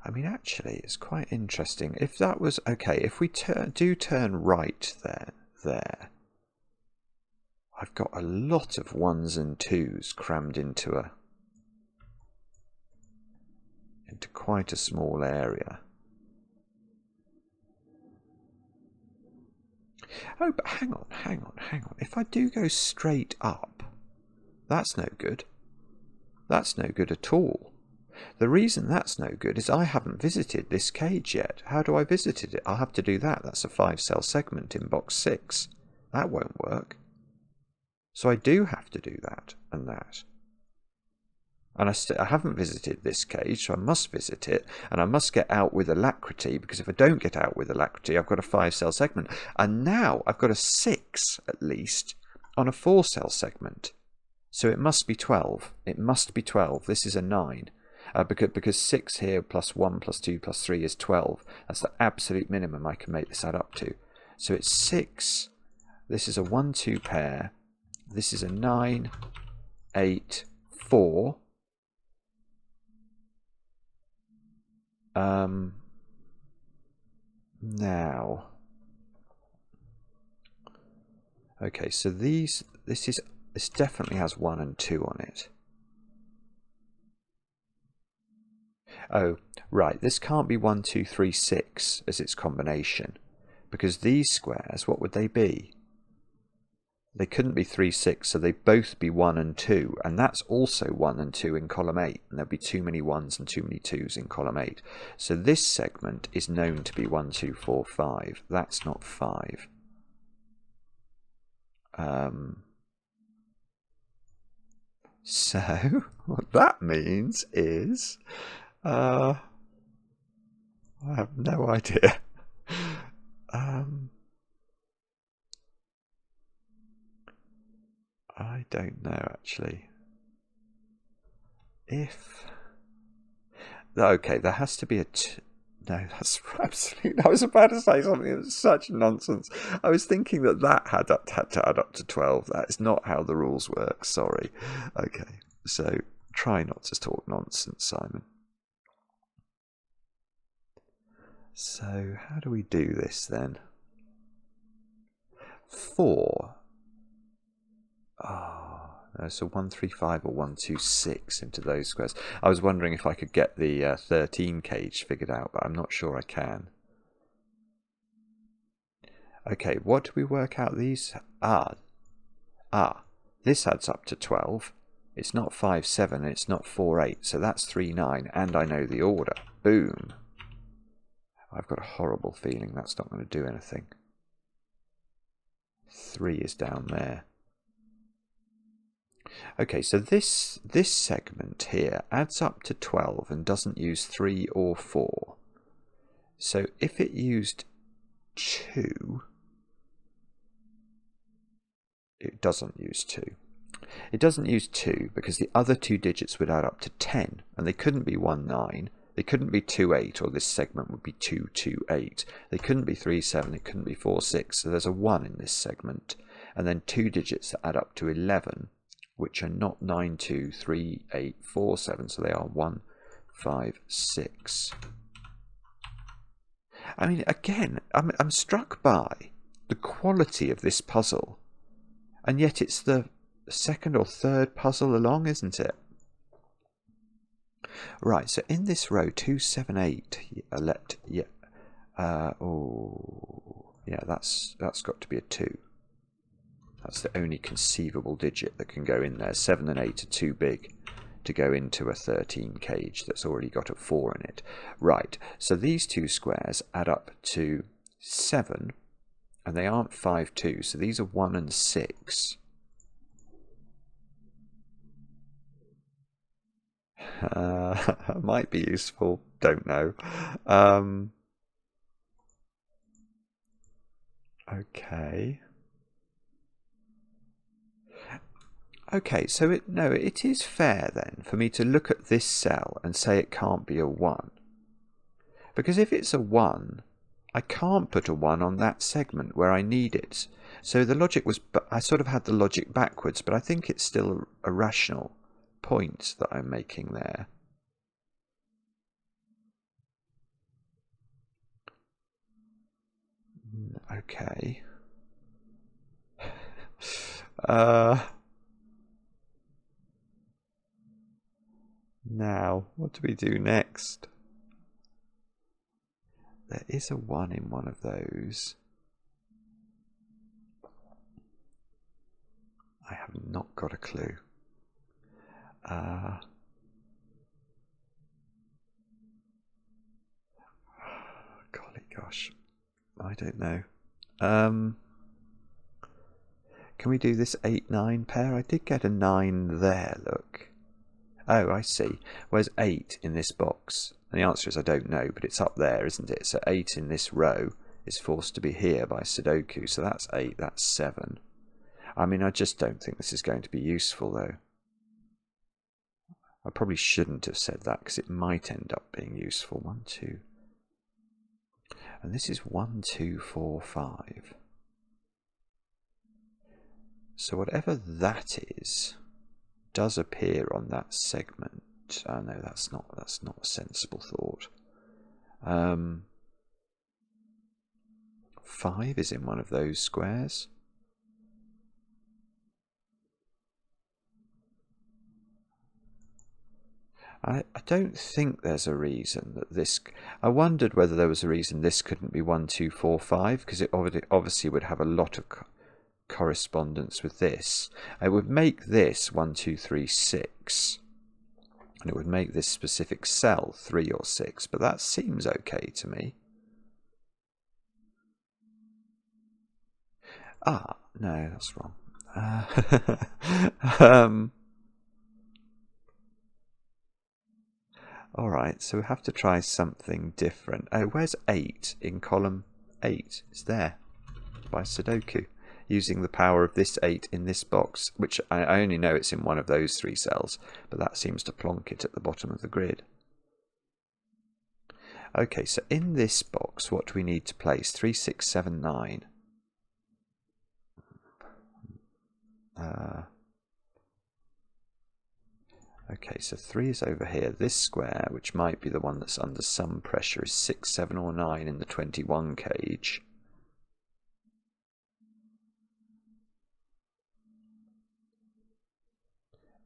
I mean, actually, it's quite interesting. If that was okay, if we do turn right there, I've got a lot of 1s and 2s crammed into quite a small area. Oh, but hang on. If I do go straight up, that's no good. That's no good at all. The reason that's no good is I haven't visited this cage yet. How do I visit it? I'll have to do that. That's a 5-cell segment in box 6. That won't work. So I do have to do that and that. And I haven't visited this cage, so I must visit it, and I must get out with alacrity, because if I don't get out with alacrity, I've got a 5-cell segment. And now I've got a 6, at least, on a 4-cell segment. So it must be 12. It must be 12. This is a 9. Because 6 here plus 1 plus 2 plus 3 is 12. That's the absolute minimum I can make this add up to. So it's 6. This is a 1-2 pair. This is a 9, 8, 4. Now, okay, so this definitely has 1 and 2 on it. Oh, right, this can't be 1, 2, 3, 6 as its combination, because these squares, what would they be? They couldn't be 3, 6, so they'd both be 1 and 2, and that's also 1 and 2 in column 8, and there'd be too many 1s and too many 2s in column 8. So this segment is known to be 1, 2, 4, 5. That's not 5. So what that means is I have no idea. I don't know actually. Okay, there has to be a no, that's absolutely. I was about to say something that was such nonsense. I was thinking that had to add up to 12. That is not how the rules work. Sorry. Okay, so try not to talk nonsense, Simon. So how do we do this then? 4. So 1, 3, 5 or 1, 2, 6 into those squares. I was wondering if I could get the 13 cage figured out, but I'm not sure I can. Okay, what do we work out these? This adds up to 12. It's not 5, 7, and it's not 4, 8. So that's 3, 9, and I know the order. Boom. I've got a horrible feeling that's not going to do anything. 3 is down there. Okay, so this segment here adds up to 12 and doesn't use 3 or 4. So if it used 2, it doesn't use 2. It doesn't use 2 because the other 2 digits would add up to 10, and they couldn't be 1, 9. They couldn't be 2, 8, or this segment would be 2, 2, 8. They couldn't be 3, 7. It couldn't be 4, 6. So there's a 1 in this segment, and then 2 digits that add up to 11, which are not 9, 2, 3, 8, 4, 7. So they are 1, 5, 6. I mean, again, I'm struck by the quality of this puzzle, and yet it's the second or third puzzle along, isn't it? Right, so in this row, 2, 7, 8, that's got to be a 2. That's the only conceivable digit that can go in there. 7 and 8 are too big to go into a 13 cage that's already got a 4 in it. Right, so these two squares add up to 7, and they aren't 5, 2, so these are 1 and 6. Might be useful, don't know. Okay. Okay, so it is fair then for me to look at this cell and say it can't be a 1. Because if it's a 1, I can't put a 1 on that segment where I need it. So the logic was, I sort of had the logic backwards, but I think it's still a rational point that I'm making there. Okay. Now, what do we do next? There is a 1 in one of those. I have not got a clue. Golly gosh, I don't know. Can we do this 8, 9 pair? I did get a 9 there, look. Oh, I see. Where's 8 in this box? And the answer is I don't know, but it's up there, isn't it? So 8 in this row is forced to be here by Sudoku. So that's 8, that's 7. I mean, I just don't think this is going to be useful, though. I probably shouldn't have said that because it might end up being useful. 1, 2. And this is 1, 2, 4, 5. So whatever that is does appear on that segment. Oh no, that's not a sensible thought. 5 is in one of those squares. I don't think there's a reason that this... I wondered whether there was a reason this couldn't be 1, 2, 4, 5, because it obviously would have a lot of correspondence with this. It would make this 1, 2, 3, 6, and it would make this specific cell 3 or 6, but that seems okay to me. Ah, no, that's wrong. Alright, so we have to try something different. Oh, where's 8 in column 8? It's there by Sudoku, using the power of this 8 in this box, which I only know it's in one of those 3 cells, but that seems to plonk it at the bottom of the grid. Okay, so in this box, what do we need to place? 3, 6, 7, 9. Okay, so 3 is over here. This square, which might be the one that's under some pressure, is 6, 7 or 9 in the 21 cage.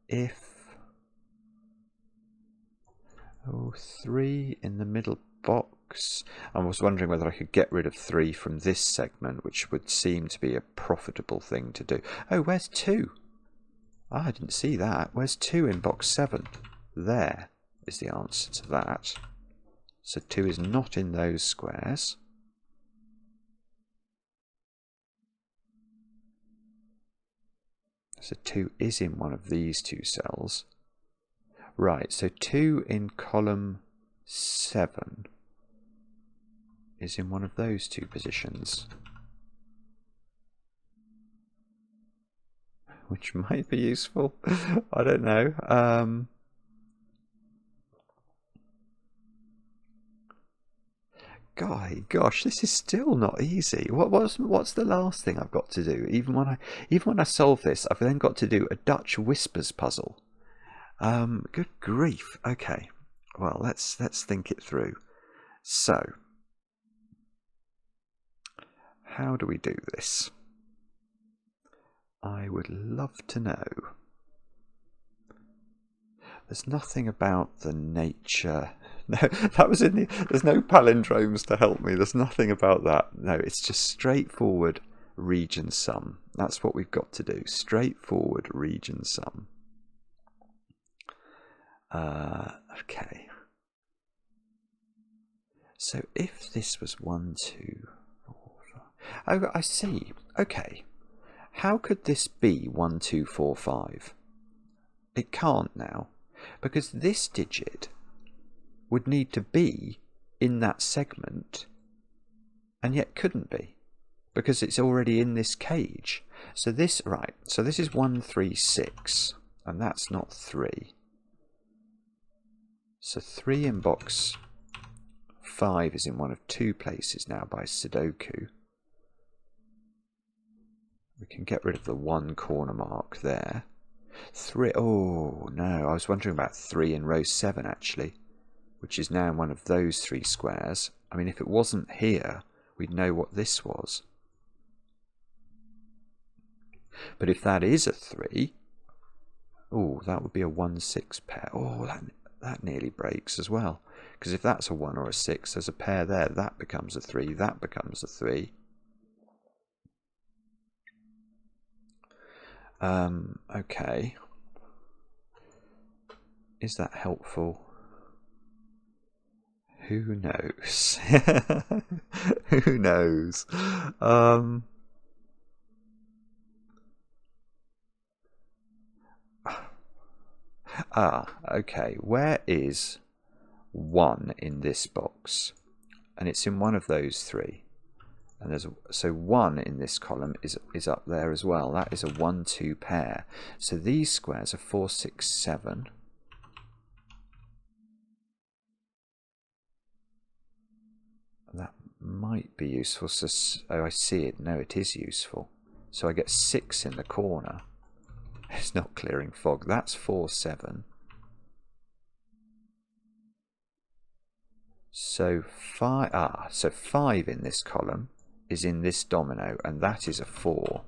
If 3 in the middle box, I was wondering whether I could get rid of 3 from this segment, which would seem to be a profitable thing to do. Oh, where's 2? Ah, I didn't see that. Where's 2 in box 7? There is the answer to that. So 2 is not in those squares. So 2 is in one of these 2 cells. Right, so 2 in column 7 is in one of those 2 positions. Which might be useful. I don't know. Gosh, this is still not easy. What's the last thing I've got to do? Even when I solve this, I've then got to do a Dutch whispers puzzle. Good grief. Okay. Well, let's think it through. So, how do we do this? I would love to know. There's nothing about the nature. No, that was in the. There's no palindromes to help me. There's nothing about that. No, it's just straightforward region sum. That's what we've got to do. Straightforward region sum. Okay. So if this was 1, 2, 4, 5. Oh, I see. Okay. How could this be 1, 2, 4, 5? It can't now, because this digit would need to be in that segment, and yet couldn't be, because it's already in this cage. So this, right, so this is 1, 3, 6, and that's not 3. So 3 in box 5 is in one of 2 places now by Sudoku. We can get rid of the 1 corner mark there. 3, oh no, I was wondering about 3 in row 7 actually, which is now in one of those 3 squares. I mean, if it wasn't here, we'd know what this was. But if that is a 3, oh, that would be a 1, 6 pair. Oh, that nearly breaks as well. Because if that's a 1 or a 6, there's a pair there. That becomes a 3, that becomes a 3. Okay. Is that helpful? Who knows? Who knows? Okay. Where is 1 in this box? And it's in one of those 3. And there's so 1 in this column is up there as well. That is a 1, 2 pair. So these squares are 4, 6, 7. That might be useful. So, oh, I see it. No, it is useful. So I get 6 in the corner. It's not clearing fog. That's 4, 7. So 5. So 5 in this column is in this domino, and that is a 4.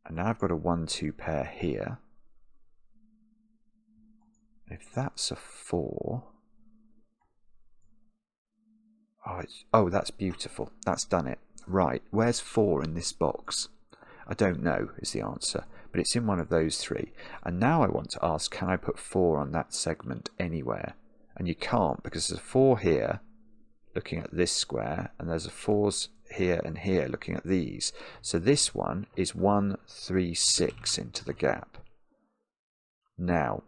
And now I've got a 1, 2 pair here. If that's a 4. Oh, that's beautiful. That's done it. Right, where's 4 in this box? I don't know is the answer, but it's in one of those 3. And now I want to ask, can I put 4 on that segment anywhere? And you can't, because there's a 4 here looking at this square, and there's a 4s here and here looking at these. So this one is 1, 3, 6 into the gap. Now,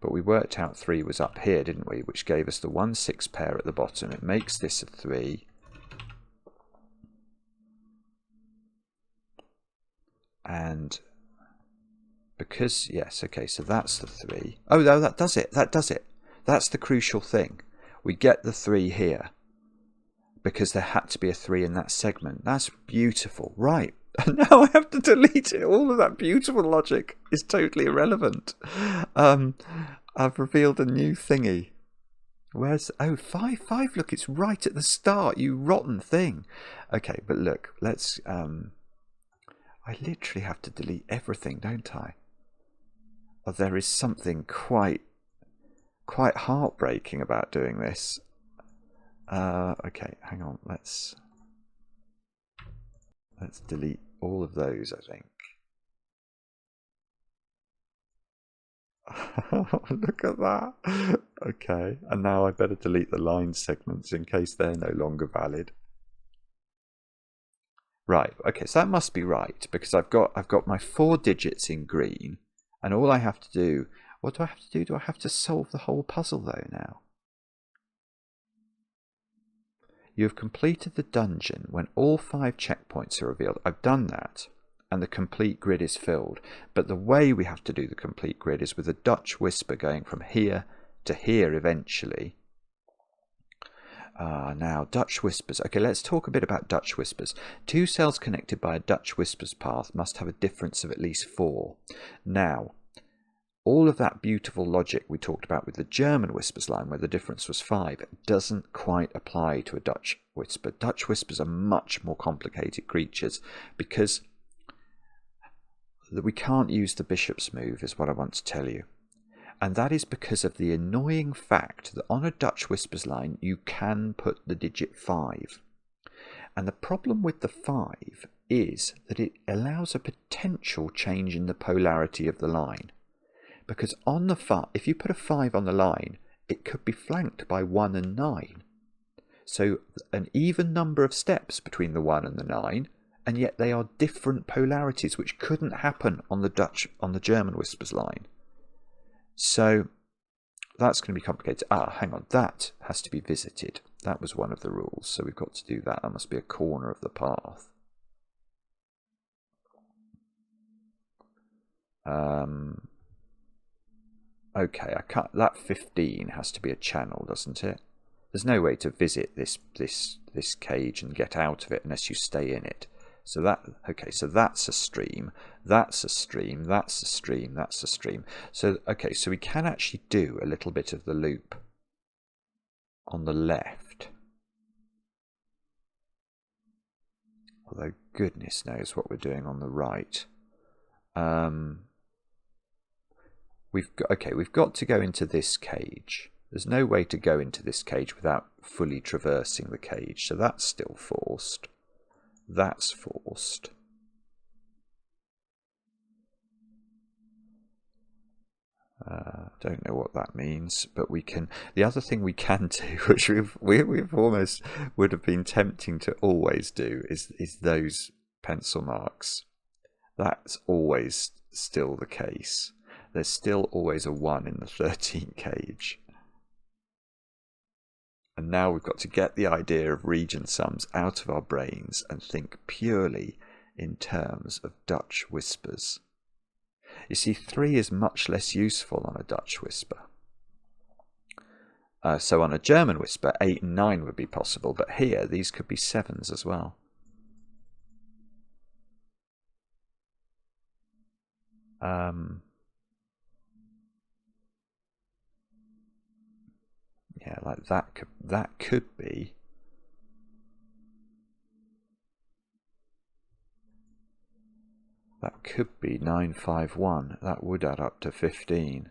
but we worked out 3 was up here, didn't we? Which gave us the 1, 6 pair at the bottom. It makes this a 3. And because, yes, okay, so that's the 3. Oh, no, that does it. That does it. That's the crucial thing. We get the 3 here because there had to be a 3 in that segment. That's beautiful. Right. And now I have to delete it. All of that beautiful logic is totally irrelevant. I've revealed a new thingy. Where's... Oh, 5, 5. Look, it's right at the start, you rotten thing. Okay, but look, let's... I literally have to delete everything, don't I? Oh, there is something quite heartbreaking about doing this. Okay, hang on. Let's delete all of those, I think. Look at that. Okay, and now I better delete the line segments in case they're no longer valid. Right, okay, so that must be right, because I've got my 4 digits in green, and all I have to do, what do I have to do? Do I have to solve the whole puzzle though now? You have completed the dungeon when all 5 checkpoints are revealed. I've done that, and the complete grid is filled. But the way we have to do the complete grid is with a Dutch whisper going from here to here eventually. Now, Dutch whispers. Okay, let's talk a bit about Dutch whispers. 2 cells connected by a Dutch whispers path must have a difference of at least 4. Now, all of that beautiful logic we talked about with the German whispers line, where the difference was 5, doesn't quite apply to a Dutch whisper. Dutch whispers are much more complicated creatures because we can't use the bishop's move, is what I want to tell you. And that is because of the annoying fact that on a Dutch whispers line, you can put the digit 5. And the problem with the 5 is that it allows a potential change in the polarity of the line. Because on the if you put a 5 on the line, it could be flanked by 1 and 9. So an even number of steps between the 1 and the 9, and yet they are different polarities, which couldn't happen on the German whispers line. So that's going to be complicated. Hang on, that has to be visited. That was one of the rules, so we've got to do that. That must be a corner of the path. Okay, I can't. That 15 has to be a channel, doesn't it? There's no way to visit this cage and get out of it unless you stay in it. So so that's a stream, that's a stream, that's a stream, that's a stream. So okay, so we can actually do a little bit of the loop on the left. Although goodness knows what we're doing on the right. We've got to go into this cage. There's no way to go into this cage without fully traversing the cage, so that's still forced. That's forced. Don't know what that means, but we can. The other thing we can do, which we've almost would have been tempting to always do, is those pencil marks. That's always still the case. There's still always a 1 in the 13 cage. And now we've got to get the idea of region sums out of our brains and think purely in terms of Dutch whispers. You see, 3 is much less useful on a Dutch whisper. So on a German whisper, 8 and 9 would be possible, but here these could be 7s as well. Yeah, like that could be. That could be 9, 5, 1. That would add up to 15.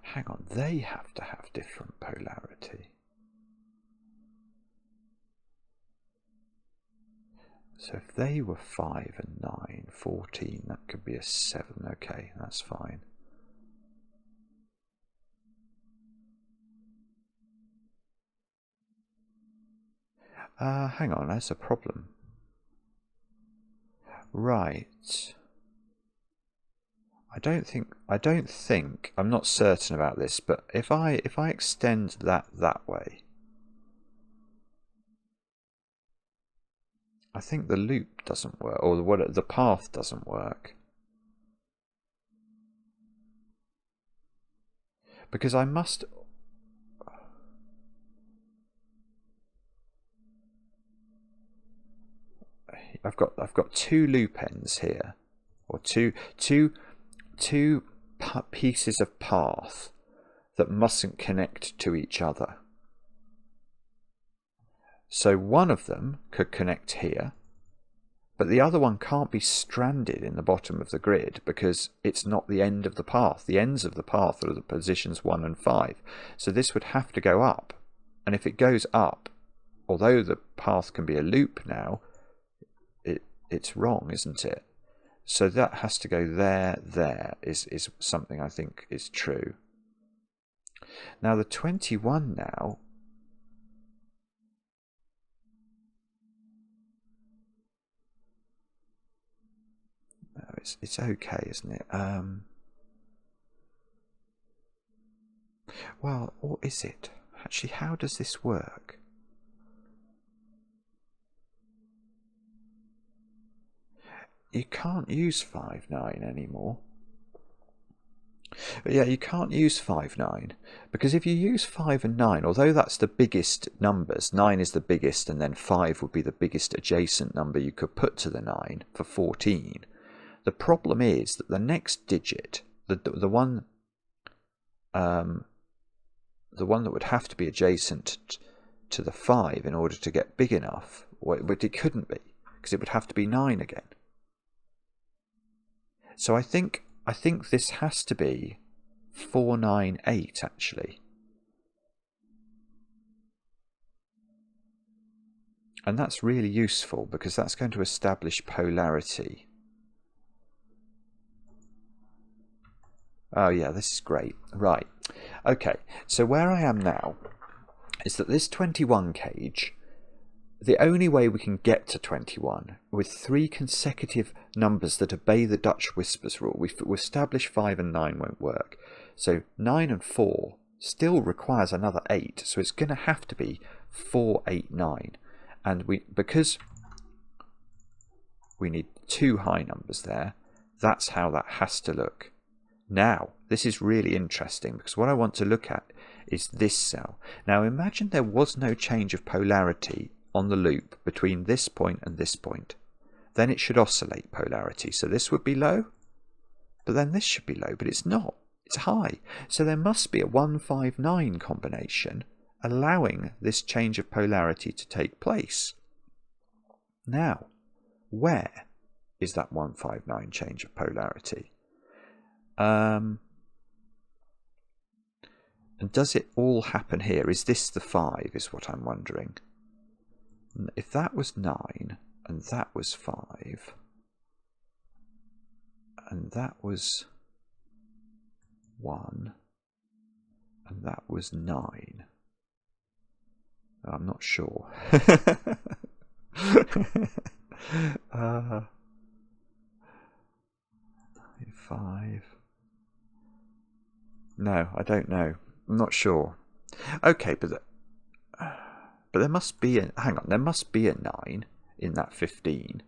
Hang on, they have to have different polarity. So if they were 5 and 9, 14, that could be a 7. Okay, that's fine. Hang on, that's a problem. Right. I don't think, I'm not certain about this, but if I extend that way, I think the loop doesn't work, or the path doesn't work. Because I must... I've got 2 loop ends here, or two pieces of path that mustn't connect to each other. So one of them could connect here, But the other one can't be stranded in the bottom of the grid because it's not the end of the path. The ends of the path are the positions 1 and 5. So this would have to go up. And if it goes up, although the path can be a loop now, it's wrong, isn't it? So that has to go there is something I think is true. Now the 21 now, it's okay, isn't it? Well, or is it? Actually, how does this work? You can't use 5, 9 anymore. Yeah, you can't use 5, 9, because if you use 5 and 9, although that's the biggest numbers, 9 is the biggest, and then 5 would be the biggest adjacent number you could put to the 9 for 14. The problem is that the next digit, the one that would have to be adjacent to the 5 in order to get big enough, but it couldn't be, because it would have to be 9 again. So I think this has to be 498 actually. And that's really useful because that's going to establish polarity. Oh yeah, this is great. Right. Okay, so where I am now is that this 21 cage, the only way we can get to 21 with 3 consecutive numbers that obey the Dutch whispers rule, we establish 5 and 9 won't work. So 9 and 4 still requires another 8, so it's going to have to be 4, 8, 9. And because we need 2 high numbers there, that's how that has to look. Now, this is really interesting because what I want to look at is this cell. Now imagine there was no change of polarity on the loop between this point and this point. Then it should oscillate polarity. So this would be low, but then this should be low, but it's not. It's high. So there must be a 159 combination allowing this change of polarity to take place. Now, where is that 159 change of polarity? And does it all happen here? Is this the 5 is what I'm wondering. If that was 9 and that was 5 and that was 1 and that was 9, I'm not sure. 5. No, I don't know. I'm not sure. Okay, but there must be a, hang on, there must be a 9 in that 15.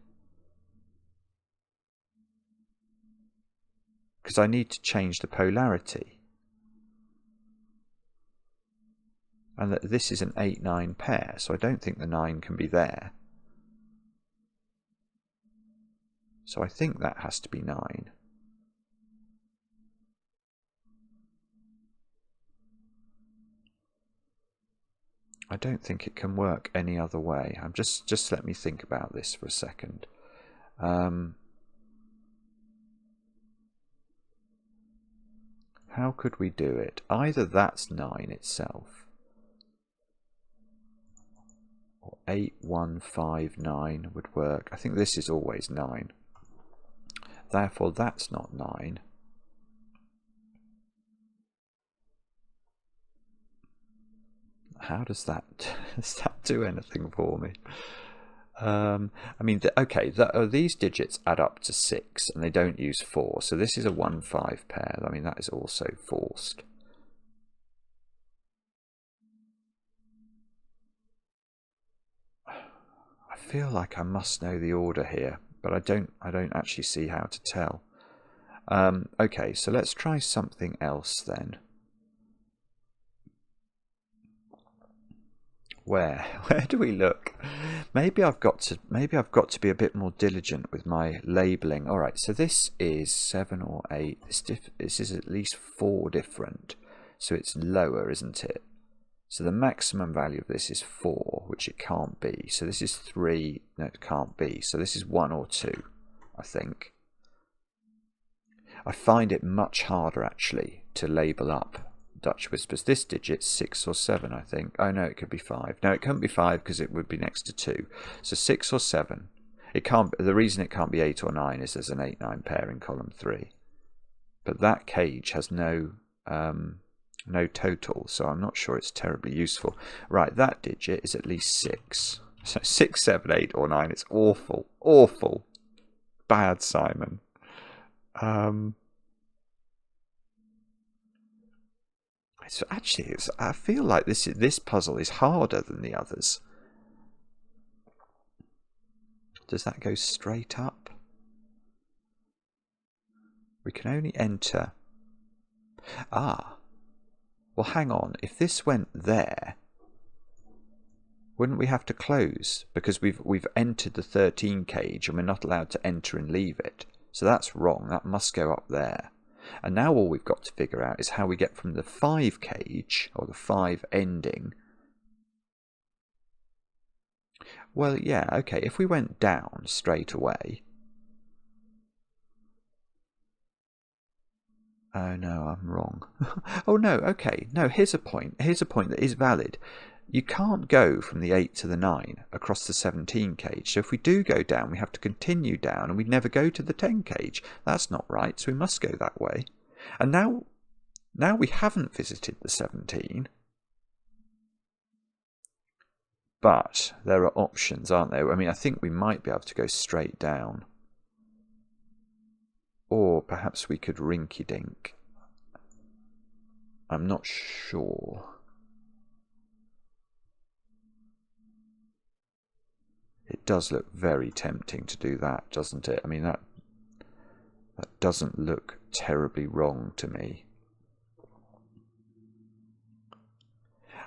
Because I need to change the polarity. And that this is an 8-9 pair, so I don't think the 9 can be there. So I think that has to be 9. I don't think it can work any other way. Just let me think about this for a second. How could we do it? Either that's 9 itself, or 8159 would work. I think this is always 9. Therefore, that's not 9. How does that do anything for me? I mean, okay, these digits add up to 6 and they don't use 4, so this is a 1-5 pair. I mean, that is also forced. I feel like I must know the order here, but I don't actually see how to tell. Okay, so let's try something else then. Where do we look? Maybe I've got to be a bit more diligent with my labeling. All right, so this is 7 or 8. This is at least 4 different, so it's lower, isn't it? So the maximum value of this is 4, which it can't be. So this is 3. No, it can't be. So this is 1 or 2, I think. I find it much harder, actually, to label up Dutch whispers. This digit's 6 or 7, I think. Oh, no, it could be 5. No, it couldn't be 5 because it would be next to 2. So 6 or 7. It can't. The reason it can't be 8 or 9 is there's an 8-9 pair in column 3. But that cage has no total, so I'm not sure it's terribly useful. Right, that digit is at least 6. So 6, 7, 8 or 9. It's awful. Awful. Bad, Simon. I feel like this puzzle is harder than the others. Does that go straight up? We can only enter. Ah. Well, hang on. If this went there, wouldn't we have to close? Because we've entered the 13 cage and we're not allowed to enter and leave it. So that's wrong. That must go up there. And now all we've got to figure out is how we get from the 5 cage, or the 5 ending. Well, yeah, okay. If we went down straight away. Oh no, I'm wrong. Oh no, okay. No, here's a point. Here's a point that is valid. You can't go from the 8 to the 9 across the 17 cage. So if we do go down, we have to continue down and we never go to the 10 cage. That's not right, so we must go that way. And now we haven't visited the 17. But there are options, aren't there? I mean, I think we might be able to go straight down. Or perhaps we could rinky-dink. I'm not sure. It does look very tempting to do that, doesn't it? I mean, that doesn't look terribly wrong to me.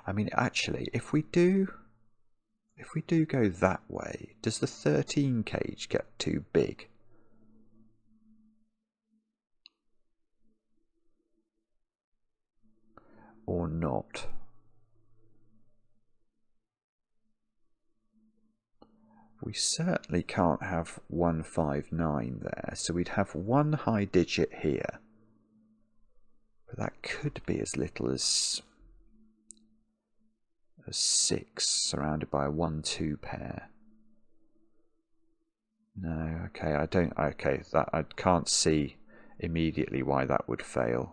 I mean, actually, if we do go that way, does the 13 cage get too big? Or not? We certainly can't have 159 there, so we'd have one high digit here. But that could be as little as 6 surrounded by a 1-2 pair. No, okay, I can't see immediately why that would fail.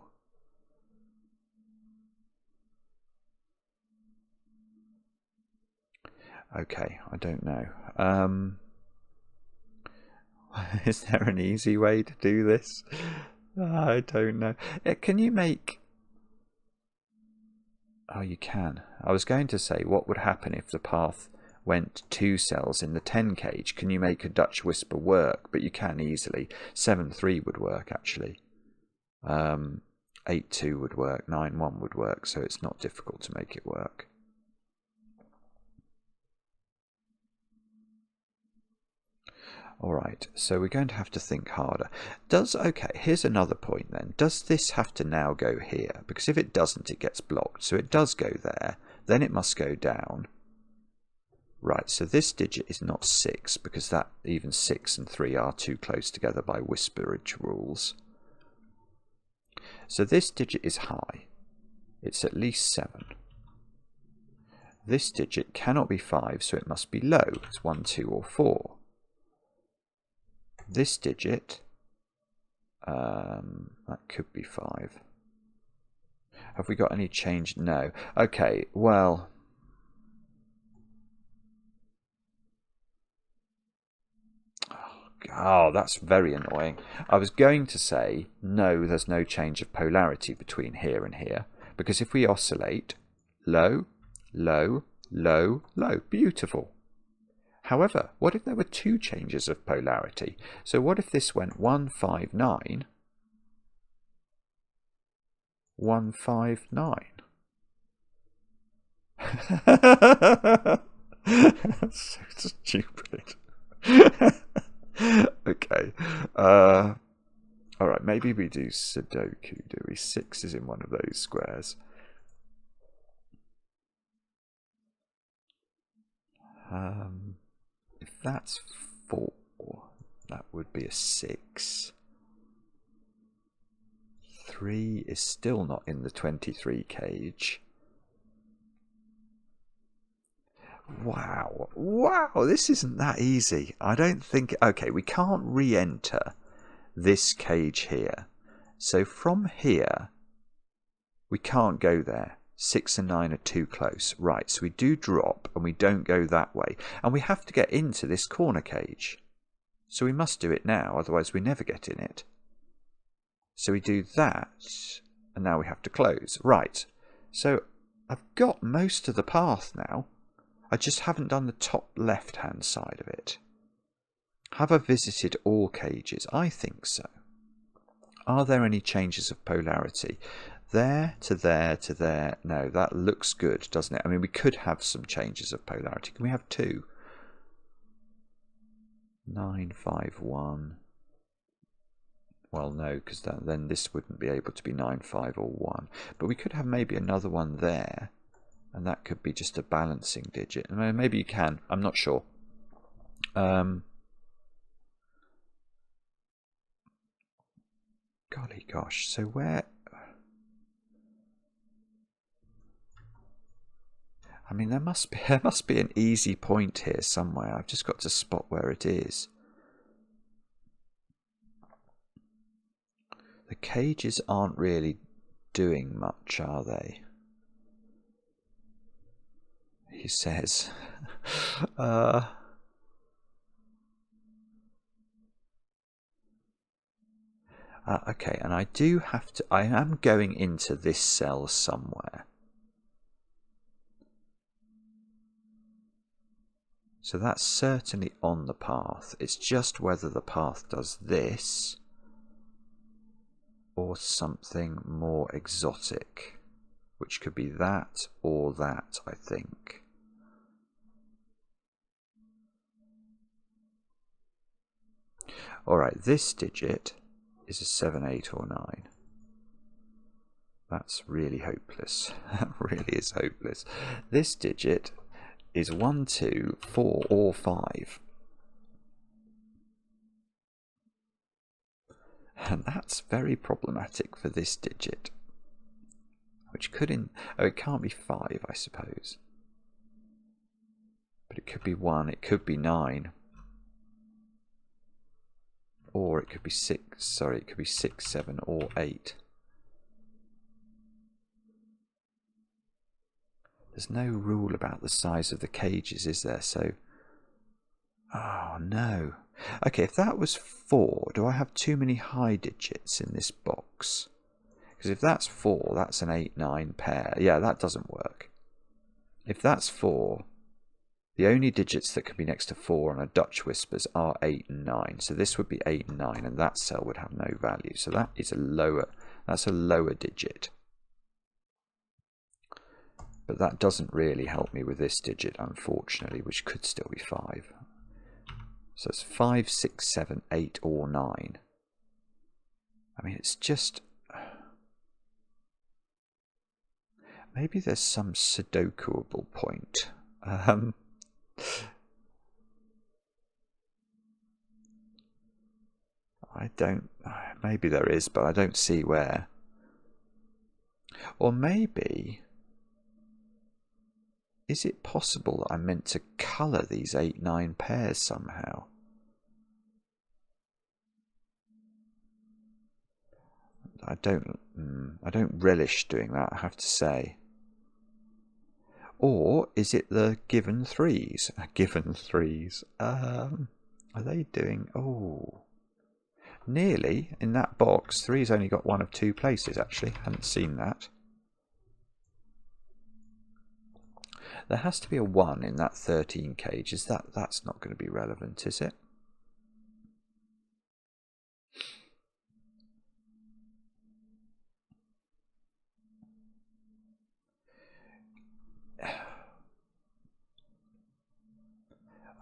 Okay, I don't know. Is there an easy way to do this? I don't know. Can you make... Oh, you can. I was going to say, what would happen if the path went 2 cells in the 10 cage? Can you make a Dutch whisper work? But you can easily. 7-3 would work, actually. 8-2 would work. 9-1 would work, so it's not difficult to make it work. Alright, so we're going to have to think harder. Okay, here's another point then. Does this have to now go here? Because if it doesn't, it gets blocked. So it does go there, then it must go down. Right, so this digit is not 6, because that even 6 and 3 are too close together by whisperage rules. So this digit is high. It's at least 7. This digit cannot be 5, so it must be low. It's 1, 2, or 4. This digit, that could be 5. Have we got any change? No. Okay, well... Oh, that's very annoying. I was going to say, no, there's no change of polarity between here and here. Because if we oscillate, low, low, low, low. Beautiful. However, what if there were 2 changes of polarity? So what if this went 159, 159? That's so stupid. Okay. Alright, maybe we do Sudoku, do we? 6 is in one of those squares. If that's 4, that would be a 6. 3 is still not in the 23 cage. Wow, this isn't that easy. I don't think... Okay, we can't re-enter this cage here. So from here, we can't go there. 6 and 9 are too close. Right, so we do drop and we don't go that way. And we have to get into this corner cage. So we must do it now, otherwise we never get in it. So we do that, and now we have to close. Right, so I've got most of the path now. I just haven't done the top left-hand side of it. Have I visited all cages? I think so. Are there any changes of polarity? There to there to there. No, that looks good, doesn't it? I mean, we could have some changes of polarity. Can we have 2? 9, 5, 1. Well, no, because then this wouldn't be able to be 9, 5 or 1. But we could have maybe another one there. And that could be just a balancing digit. Maybe you can. I'm not sure. Golly gosh. So where... I mean, there must be an easy point here somewhere. I've just got to spot where it is. The cages aren't really doing much, are they? He says. Okay, and I do have to... I am going into this cell somewhere. So that's certainly on the path. It's just whether the path does this or something more exotic, which could be that or that, I think. Alright, this digit is a 7, 8 or 9. That's really hopeless. That really is hopeless. This digit is 1, 2, 4 or 5. And that's very problematic for this digit. Which could oh, it can't be 5, I suppose. But it could be 1, it could be 9. Or it could be 6, sorry, it could be 6, 7 or 8. There's no rule about the size of the cages, is there? So, oh no. Okay, if that was 4, do I have too many high digits in this box? Because if that's 4, that's an 8, 9 pair. Yeah, that doesn't work. If that's 4, the only digits that could be next to 4 on a Dutch Whispers are 8 and 9. So this would be 8 and 9, and that cell would have no value. So that is that's a lower digit. But that doesn't really help me with this digit, unfortunately, which could still be 5. So it's 5, 6, 7, 8 or 9. I mean, it's just... Maybe there's some Sudokuable point. I don't... Maybe there is, but I don't see where. Or maybe... Is it possible that I'm meant to colour these 8, 9 pairs somehow? I don't relish doing that, I have to say. Or is it the given 3s? Given 3s. Are they doing... Oh. Nearly. In that box, 3's only got 1 of 2 places, actually. Hadn't seen that. There has to be a 1 in that 13 cage. That's not going to be relevant, is it?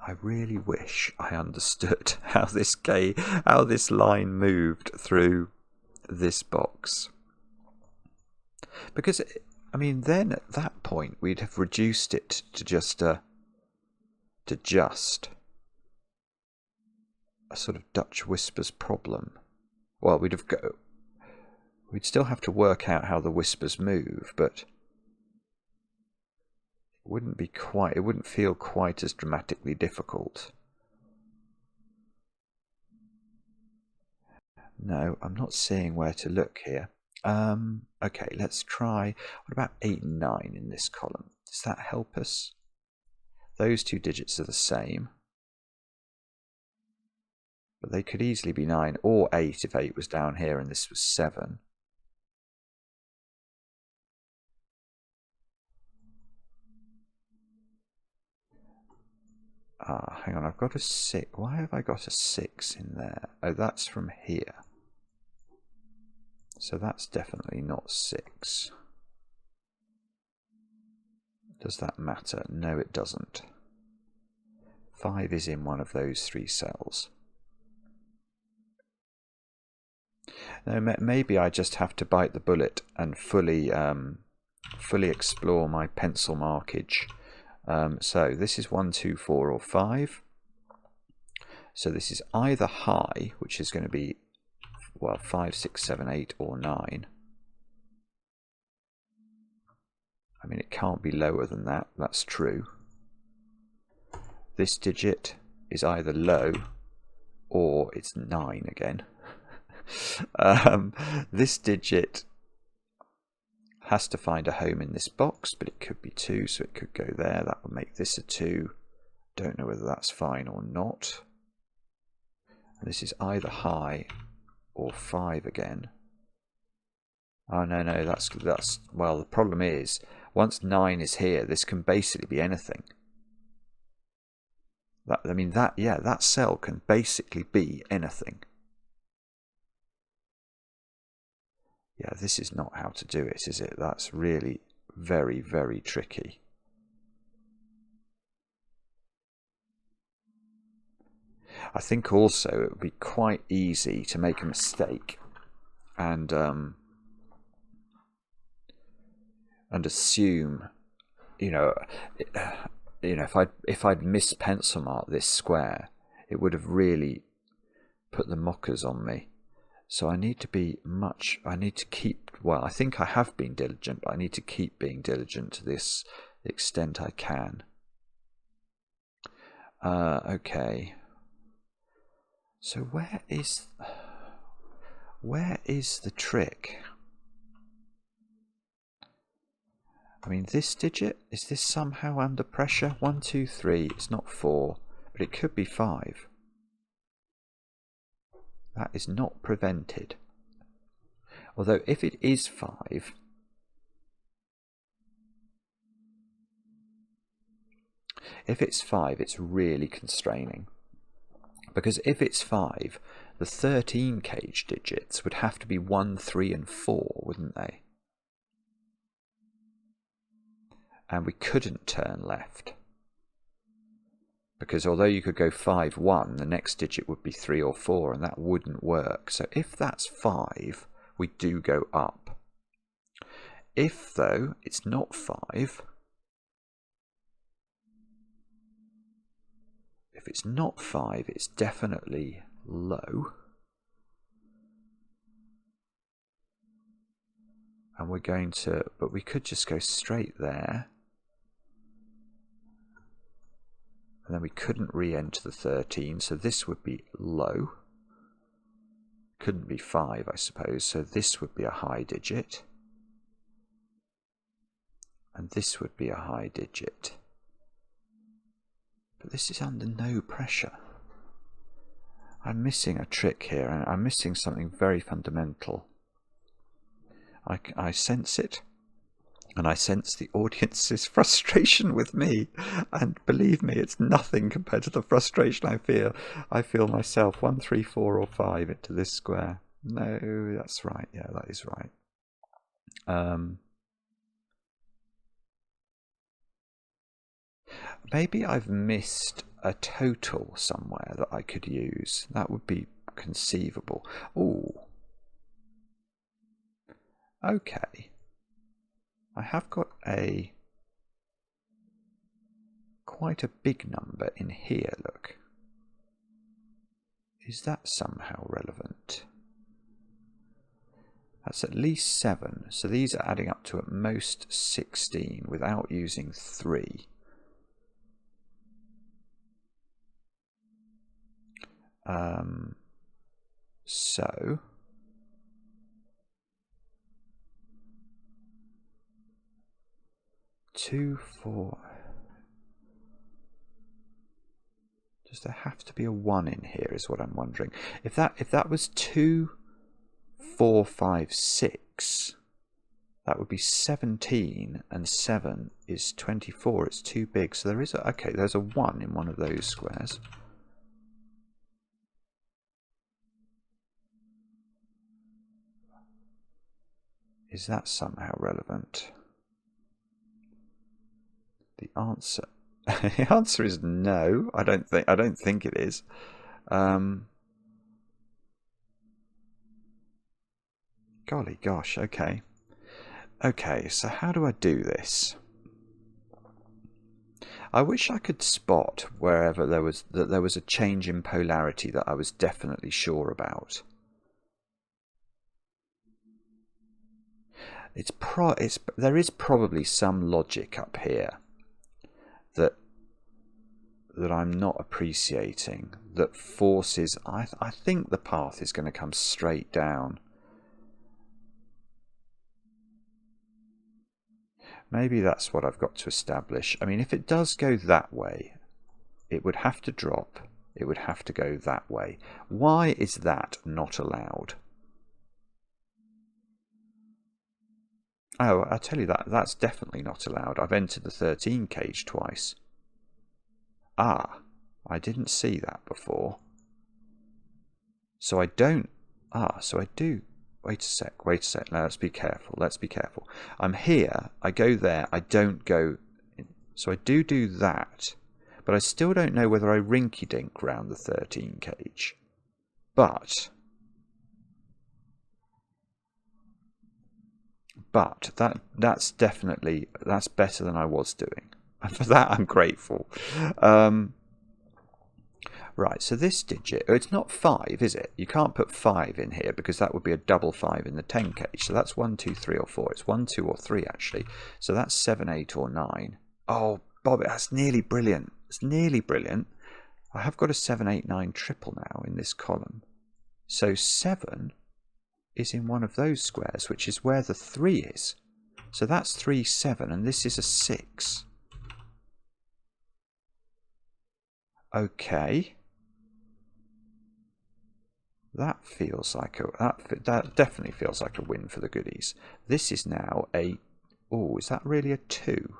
I really wish I understood how this line moved through this box. Because, I mean, then at that point we'd have reduced it to just a to just a sort of Dutch whispers problem. Well, we'd still have to work out how the whispers move, but it wouldn't feel quite as dramatically difficult. No, I'm not seeing where to look here. Okay, let's try. What about 8 and 9 in this column? Does that help us? Those two digits are the same, but they could easily be 9 or 8 if 8 was down here and this was 7. Hang on, I've got a 6. Why have I got a 6 in there? Oh, that's from here. So that's definitely not 6. Does that matter? No, it doesn't. 5 is in one of those 3 cells. Now, maybe I just have to bite the bullet and fully explore my pencil markage. So this is 1, 2, 4, or 5. So this is either high, which is going to be, well, 5, 6, 7, 8, or 9. I mean, it can't be lower than that. That's true. This digit is either low or it's 9 again. This digit has to find a home in this box, but it could be 2, so it could go there. That would make this a 2. Don't know whether that's fine or not. And this is either high or 5 again. Oh, no, that's well, the problem is, once 9 is here, this can basically be anything. That cell can basically be anything. Yeah, this is not how to do it, is it? That's really very, very tricky. I think also it would be quite easy to make a mistake and assume, if I'd missed pencil mark this square, it would have really put the mockers on me. So I need to keep, well, I think I have been diligent, but I need to keep being diligent to this extent I can. Okay. So where is the trick? I mean, this digit, is this somehow under pressure? 1, 2, 3, it's not 4, but it could be 5. That is not prevented. Although if it is 5, if it's 5, it's really constraining. Because if it's 5, the 13 cage digits would have to be 1, 3, and 4, wouldn't they? And we couldn't turn left. Because although you could go 5, 1, the next digit would be 3 or 4, and that wouldn't work. So if that's 5, we do go up. If, though, it's not 5, if it's not 5, it's definitely low. And we're going to, but we could just go straight there. And then we couldn't re-enter the 13, so this would be low. Couldn't be 5, I suppose, so this would be a high digit. And this would be a high digit. But this is under no pressure. I'm missing a trick here, and I'm missing something very fundamental. I sense it. And I sense the audience's frustration with me. And believe me, it's nothing compared to the frustration I feel. I feel myself 1, 3, 4, or 5 into this square. No, that's right. Yeah, that is right. Maybe I've missed a total somewhere that I could use. That would be conceivable. Ooh. Okay. I have got a quite a big number in here, look. Is that somehow relevant? That's at least 7, so these are adding up to at most 16 without using 3. So 2, 4. Does there have to be a 1 in here is what I'm wondering. If that was 2, 4, 5, 6, that would be 17, and 7 is 24. It's too big, so there is a, okay, there's a 1 in one of those squares. Is that somehow relevant? The answer the answer is no. I don't think it is. Golly gosh, okay. Okay, so how do I do this? I wish I could spot wherever there was a change in polarity that I was definitely sure about. There is probably some logic up here that I'm not appreciating, that forces, I think the path is going to come straight down. Maybe that's what I've got to establish. I mean, if it does go that way, it would have to drop. It would have to go that way. Why is that not allowed? Oh, I'll tell you that's definitely not allowed. I've entered the 13 cage twice. Ah, I didn't see that before. So I don't... Ah, so I do... Wait a sec. Now, let's be careful. I'm here, I go there, I don't go... So I do that, but I still don't know whether I rinky-dink round the 13 cage. But that's definitely, that's better than I was doing. And for that I'm grateful. Right, so this digit, it's not 5, is it? You can't put 5 in here because that would be a double 5 in the 10 cage. So that's 1, 2, 3 or 4. It's 1, 2 or 3 actually. So that's 7, 8 or 9. Oh, Bob, that's nearly brilliant. It's nearly brilliant. I have got a 7, 8, 9 triple now in this column. So 7 is in one of those squares, which is where the 3 is. So that's 3, 7, and this is a 6. Okay. That feels like that definitely feels like a win for the goodies. This is now a... Oh, is that really a 2?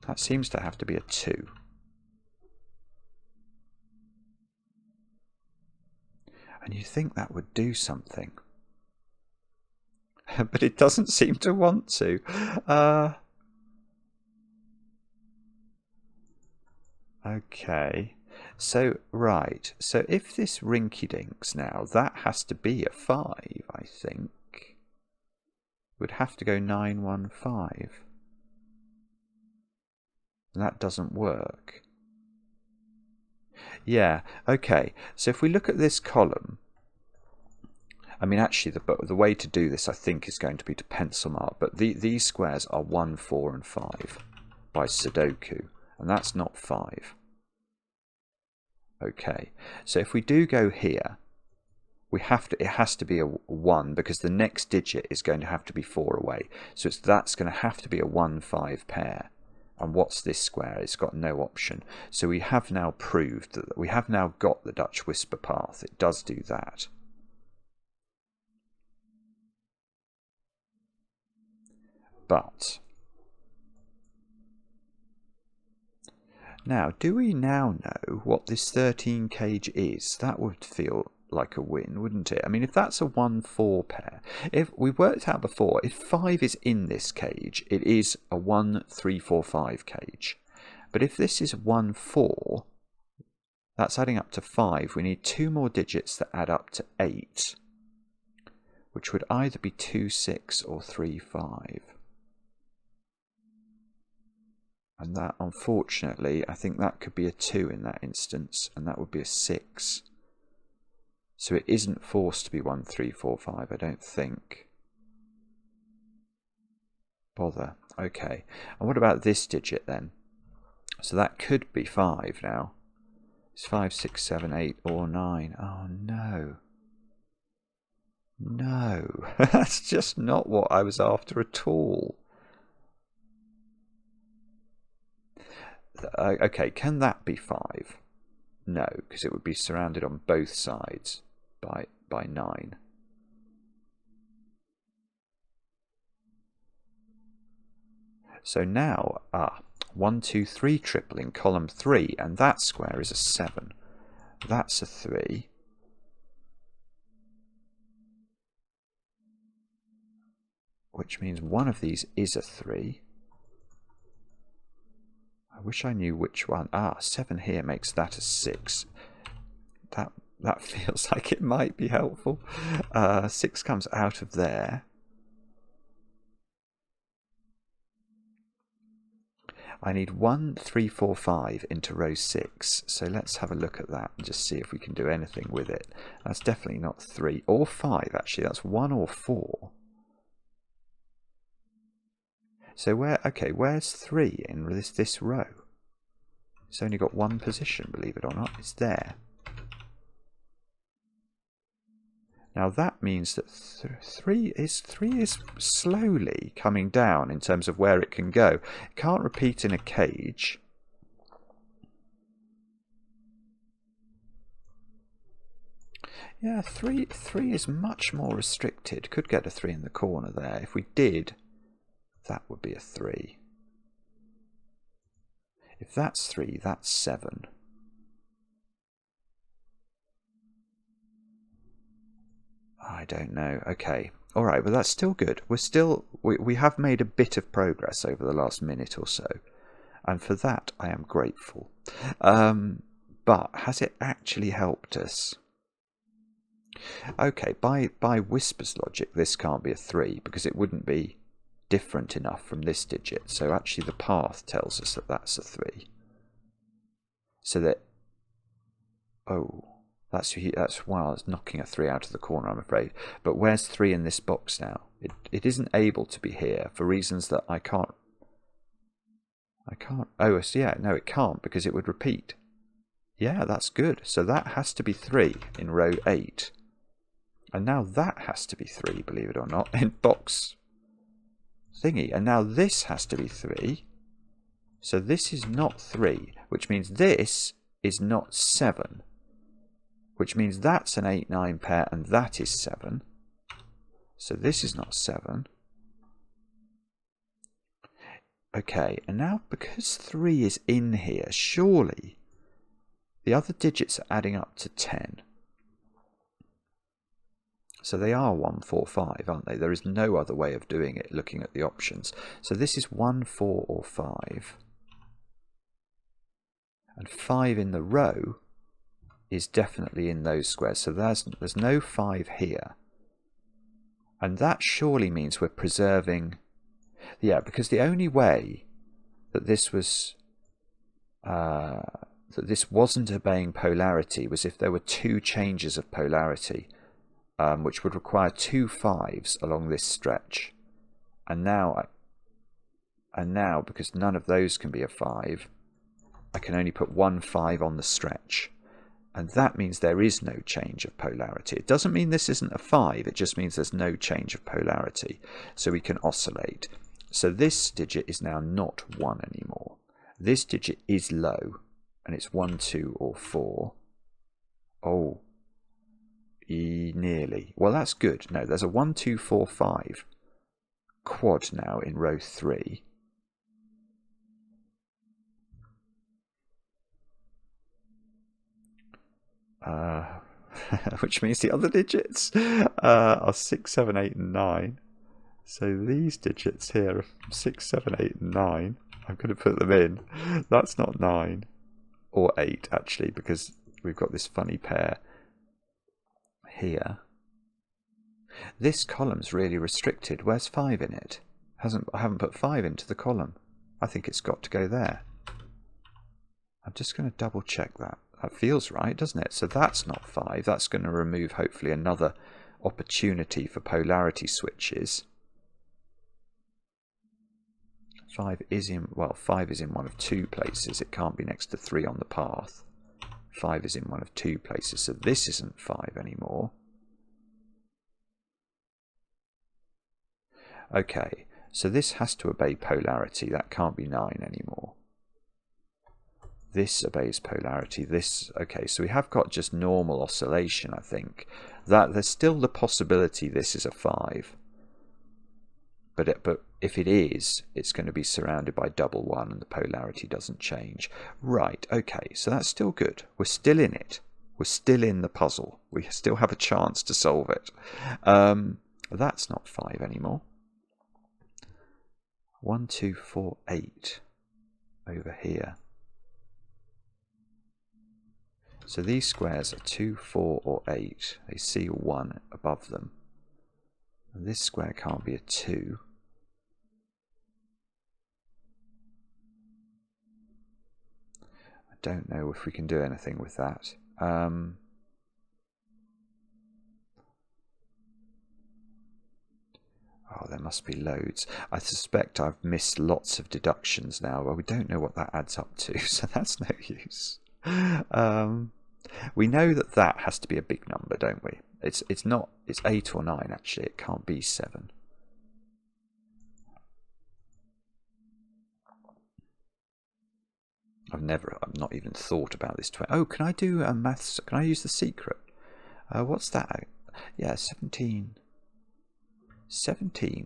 That seems to have to be a 2. And you think that would do something. But it doesn't seem to want to. Okay. So, right. So if this rinky-dinks now, that has to be a 5, I think. Would have to go 9, 1, 5. And that doesn't work. Yeah, okay. So if we look at this column, I mean, actually, the way to do this, I think, is going to be to pencil mark. But these squares are 1, 4, and 5 by Sudoku. And that's not 5. Okay, so if we do go here, it has to be a 1 because the next digit is going to have to be 4 away. So that's going to have to be a 1, 5 pair. And what's this square? It's got no option. So we have now proved that we have now got the Dutch whisper path. It does do that. But now, do we now know what this 13 cage is? That would feel like a win, wouldn't it? I mean, if that's a 1, 4 pair, if we worked out before, if 5 is in this cage, it is a 1, 3, 4, 5 cage. But if this is 1, 4, that's adding up to 5. We need 2 more digits that add up to 8, which would either be 2, 6 or 3, 5. And that, unfortunately, I think that could be a 2 in that instance, and that would be a 6. So it isn't forced to be 1, 3, 4, 5, I don't think. Bother. Okay. And what about this digit then? So that could be 5 now. It's 5, 6, 7, 8, or 9. Oh no. No. That's just not what I was after at all. Okay, can that be 5? No, because it would be surrounded on both sides by 9. So now, 1, 2, 3 triple in column 3, and that square is a 7. That's a 3. Which means one of these is a 3. I wish I knew which one. 7 here makes that a 6. That feels like it might be helpful. 6 comes out of there. I need 1, 3, 4, 5 into row 6. So let's have a look at that and just see if we can do anything with it. That's definitely not 3 or 5, actually. That's 1 or 4. So where's 3 in this row? It's only got one position, believe it or not. It's there. Now that means that 3 is slowly coming down in terms of where it can go. It can't repeat in a cage. Yeah, 3 is much more restricted. Could get a 3 in the corner there. If we did, that would be a 3. If that's 3, that's 7. I don't know. Okay. All right, but that's still good. We have made a bit of progress over the last minute or so, and for that I am grateful. But has it actually helped us? Okay, by Whisper's logic, this can't be a 3 because it wouldn't be different enough from this digit. So actually the path tells us that that's a 3. So that, wow, it's knocking a 3 out of the corner, I'm afraid. But where's 3 in this box now? It isn't able to be here for reasons that I can't. Oh, yeah, no, it can't because it would repeat. Yeah, that's good. So that has to be 3 in row 8. And now that has to be 3, believe it or not, in box thingy. And now this has to be 3. So this is not 3, which means this is not 7. Which means that's an 8-9 pair, and that is 7. So this is not 7. Okay, and now because 3 is in here, surely the other digits are adding up to 10. So they are 1, 4, 5, aren't they? There is no other way of doing it, looking at the options. So this is 1, 4, or 5. And 5 in the row is definitely in those squares. So there's no 5 here. And that surely means we're preserving... Yeah, because the only way that this was... that this wasn't obeying polarity was if there were 2 changes of polarity, which would require 2 5s along this stretch. And now, because none of those can be a 5, I can only put 1 5 on the stretch. And that means there is no change of polarity. It doesn't mean this isn't a 5, it just means there's no change of polarity. So we can oscillate. So this digit is now not 1 anymore. This digit is low, and it's 1, 2, or 4. Oh, nearly. Well, that's good. No, there's a 1, 2, 4, 5 quad now in row 3. Which means the other digits are 6, 7, 8, and 9. So these digits here are 6, 7, 8, and 9. I'm going to put them in. That's not 9 or 8 actually, because we've got this funny pair here. This column's really restricted. Where's 5 in it? I haven't put 5 into the column. I think it's got to go there. I'm just going to double check that. That feels right, doesn't it? So that's not 5. That's going to remove, hopefully, another opportunity for polarity switches. 5 is in, well, 5 is in one of 2 places. It can't be next to 3 on the path. 5 is in one of 2 places, so this isn't 5 anymore. Okay, so this has to obey polarity. That can't be 9 anymore. This obeys polarity. This, okay, so we have got just normal oscillation, I think. That there's still the possibility this is a 5. But if it is, it's going to be surrounded by double 1 and the polarity doesn't change. Right, okay, so that's still good. We're still in it. We're still in the puzzle. We still have a chance to solve it. That's not 5 anymore. 1, 2, 4, 8 over here. So these squares are 2, 4 or 8. They see a 1 above them. And this square can't be a 2. I don't know if we can do anything with that. Oh, there must be loads. I suspect I've missed lots of deductions now. Well, we don't know what that adds up to, so that's no use. We know that that has to be a big number, don't we? It's 8 or 9 actually. It can't be 7. I've not even thought about this. Oh, can I do maths? Can I use the secret? What's that? Yeah, 17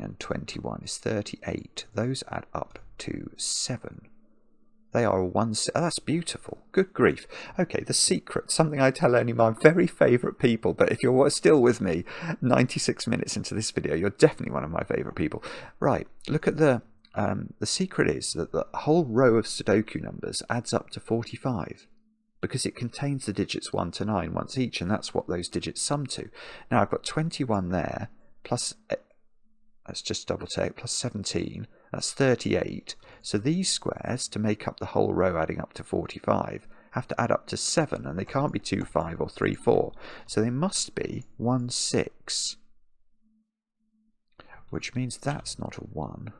and 21 is 38. Those add up to 7. They are 1. Oh, that's beautiful. Good grief. Okay, the secret. Something I tell only my very favourite people. But if you're still with me 96 minutes into this video, you're definitely one of my favourite people. Right, look at the secret is that the whole row of Sudoku numbers adds up to 45. Because it contains the digits 1 to 9 once each. And that's what those digits sum to. Now, I've got 21 there. Plus, let's just double check, plus 17. That's 38. So these squares, to make up the whole row adding up to 45, have to add up to 7, and they can't be 2, 5, or 3, 4. So they must be 1, 6. Which means that's not a 1.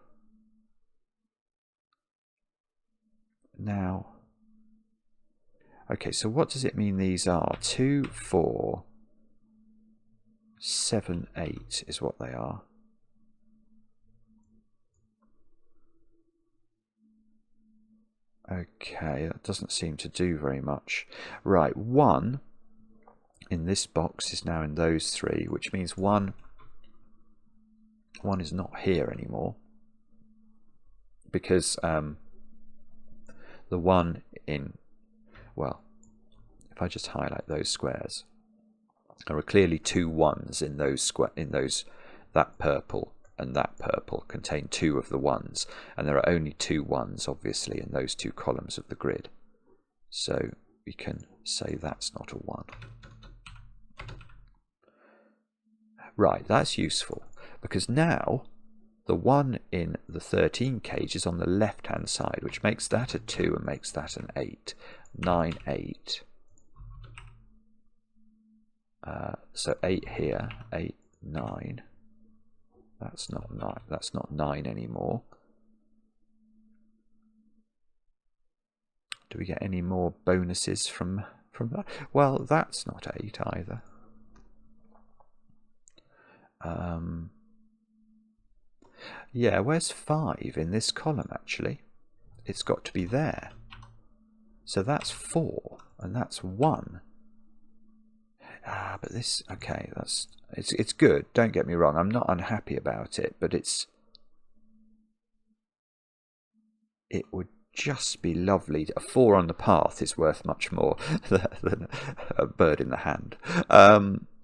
Now, okay, so what does it mean these are? 2, 4, 7, 8 is what they are. Okay, that doesn't seem to do very much. Right, 1 in this box is now in those 3, which means 1 is not here anymore. Because the 1 in, well, if I just highlight those squares, there are clearly 2 1s in those that purple and that purple contain 2 of the 1s, and there are only 2 1s obviously in those 2 columns of the grid. So we can say that's not a 1. Right, that's useful, because now the 1 in the 13 cage is on the left hand side, which makes that a 2 and makes that an 8. 9, 8. So 8 here, 8, 9. That's not 9. That's not 9 anymore. Do we get any more bonuses from that? Well, that's not 8 either. Yeah, where's 5 in this column actually? It's got to be there. So that's 4 and that's 1. But this, okay, it's good, don't get me wrong, I'm not unhappy about it, but it would just be lovely. A 4 on the path is worth much more than a bird in the hand.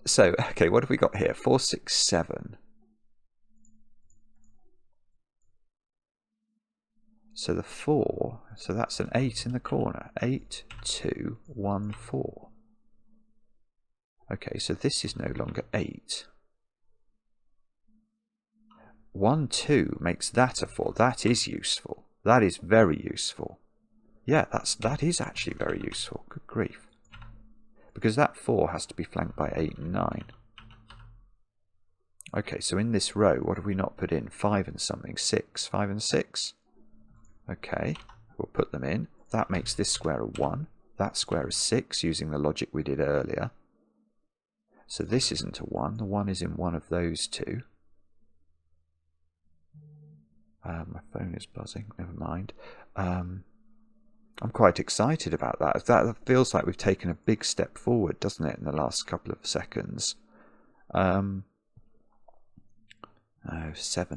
So, okay, what have we got here? 4, 6, 7. So the 4, so that's an 8 in the corner. 8, 2, 1, 4. Okay, so this is no longer 8. 1, 2 makes that a 4. That is useful. That is very useful. Yeah, that is actually very useful. Good grief. Because that 4 has to be flanked by 8 and 9. Okay, so in this row, what have we not put in? 5 and something. 6. 5 and 6. Okay, we'll put them in. That makes this square a 1. That square is 6, using the logic we did earlier. So this isn't a 1. The 1 is in one of those two. My phone is buzzing. Never mind. I'm quite excited about that. That feels like we've taken a big step forward, doesn't it, in the last couple of seconds? 7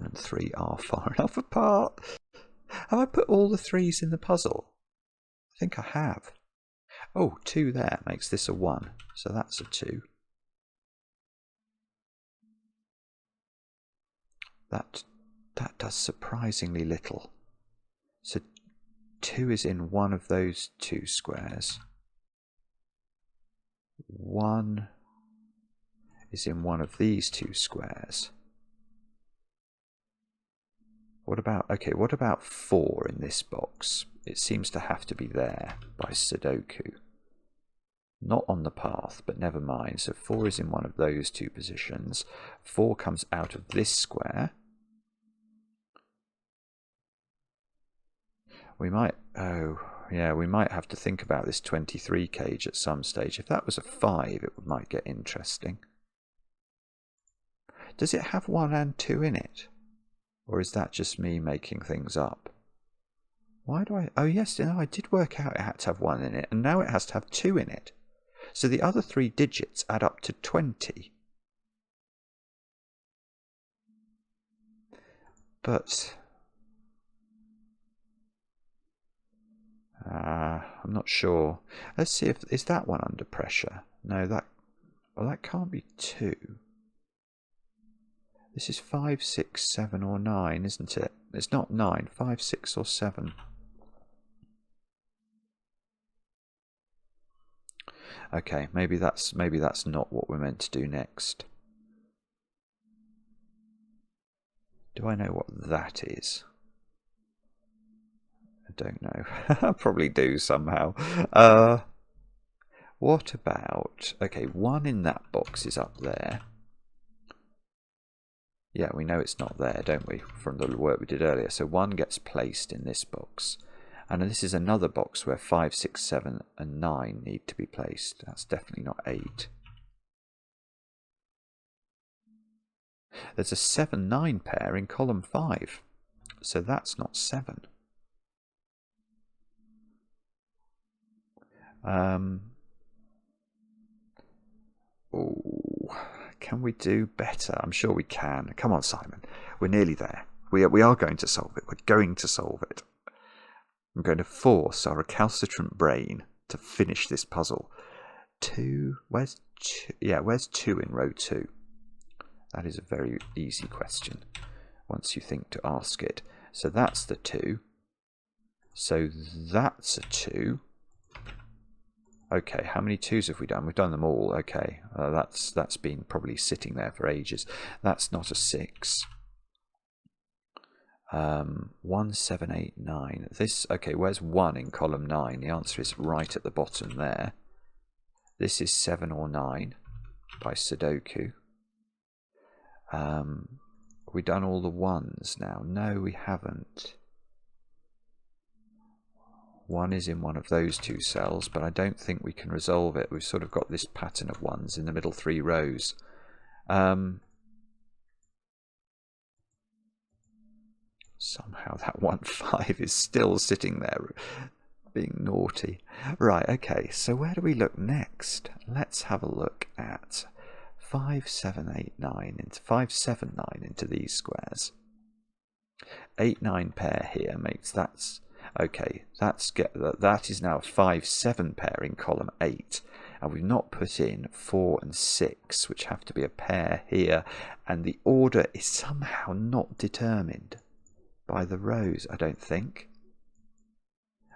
and 3 are far enough apart. Have I put all the 3s in the puzzle? I think I have. Oh, 2 there makes this a 1. So that's a 2. That does surprisingly little. So 2 is in one of those 2 squares. 1 is in one of these 2 squares. What about 4 in this box? It seems to have to be there by Sudoku. Not on the path, but never mind. So 4 is in one of those 2 positions. 4 comes out of this square. We might have to think about this 23 cage at some stage. If that was a 5, it might get interesting. Does it have 1 and 2 in it? Or is that just me making things up? Why do I... Oh yes, I did work out it had to have 1 in it, and now it has to have 2 in it. So the other 3 digits add up to 20. But... I'm not sure. Let's see if... Is that one under pressure? No, that... Well, that can't be 2. This is 5, 6, 7 or 9, isn't it? It's not 9. 5, 6 or 7. Okay, maybe that's not what we're meant to do next. Do I know what that is? I don't know. I probably do somehow. What about... Okay, 1 in that box is up there. Yeah, we know it's not there, don't we, from the work we did earlier. So 1 gets placed in this box. And this is another box where 5, 6, 7 and 9 need to be placed. That's definitely not 8. There's a 7-9 pair in column 5. So that's not 7. Oh, can we do better? I'm sure we can. Come on, Simon. We're nearly there. We are going to solve it. We're going to solve it. I'm going to force our recalcitrant brain to finish this puzzle. 2. Where's 2? Yeah, where's 2 in row 2? That is a very easy question once you think to ask it. So that's the 2. So that's a 2. Okay, how many 2s have we done? We've done them all. Okay, that's been probably sitting there for ages. That's not a 6. 1, 7, 8, 9. This, okay, where's 1 in column 9? The answer is right at the bottom there. This is 7 or 9 by Sudoku. Have we done all the 1s now? No, we haven't. 1 is in one of those 2 cells, but I don't think we can resolve it. We've sort of got this pattern of 1s in the middle 3 rows. Somehow that 1, 5 is still sitting there being naughty. Right, okay, so where do we look next? Let's have a look at 5, 7, 8, 9 into 5, 7, 9 into these squares. 8, 9 pair here makes that's okay. That is now a 5, 7 pair in column 8, and we've not put in 4 and 6, which have to be a pair here, and the order is somehow not determined by the rows, I don't think.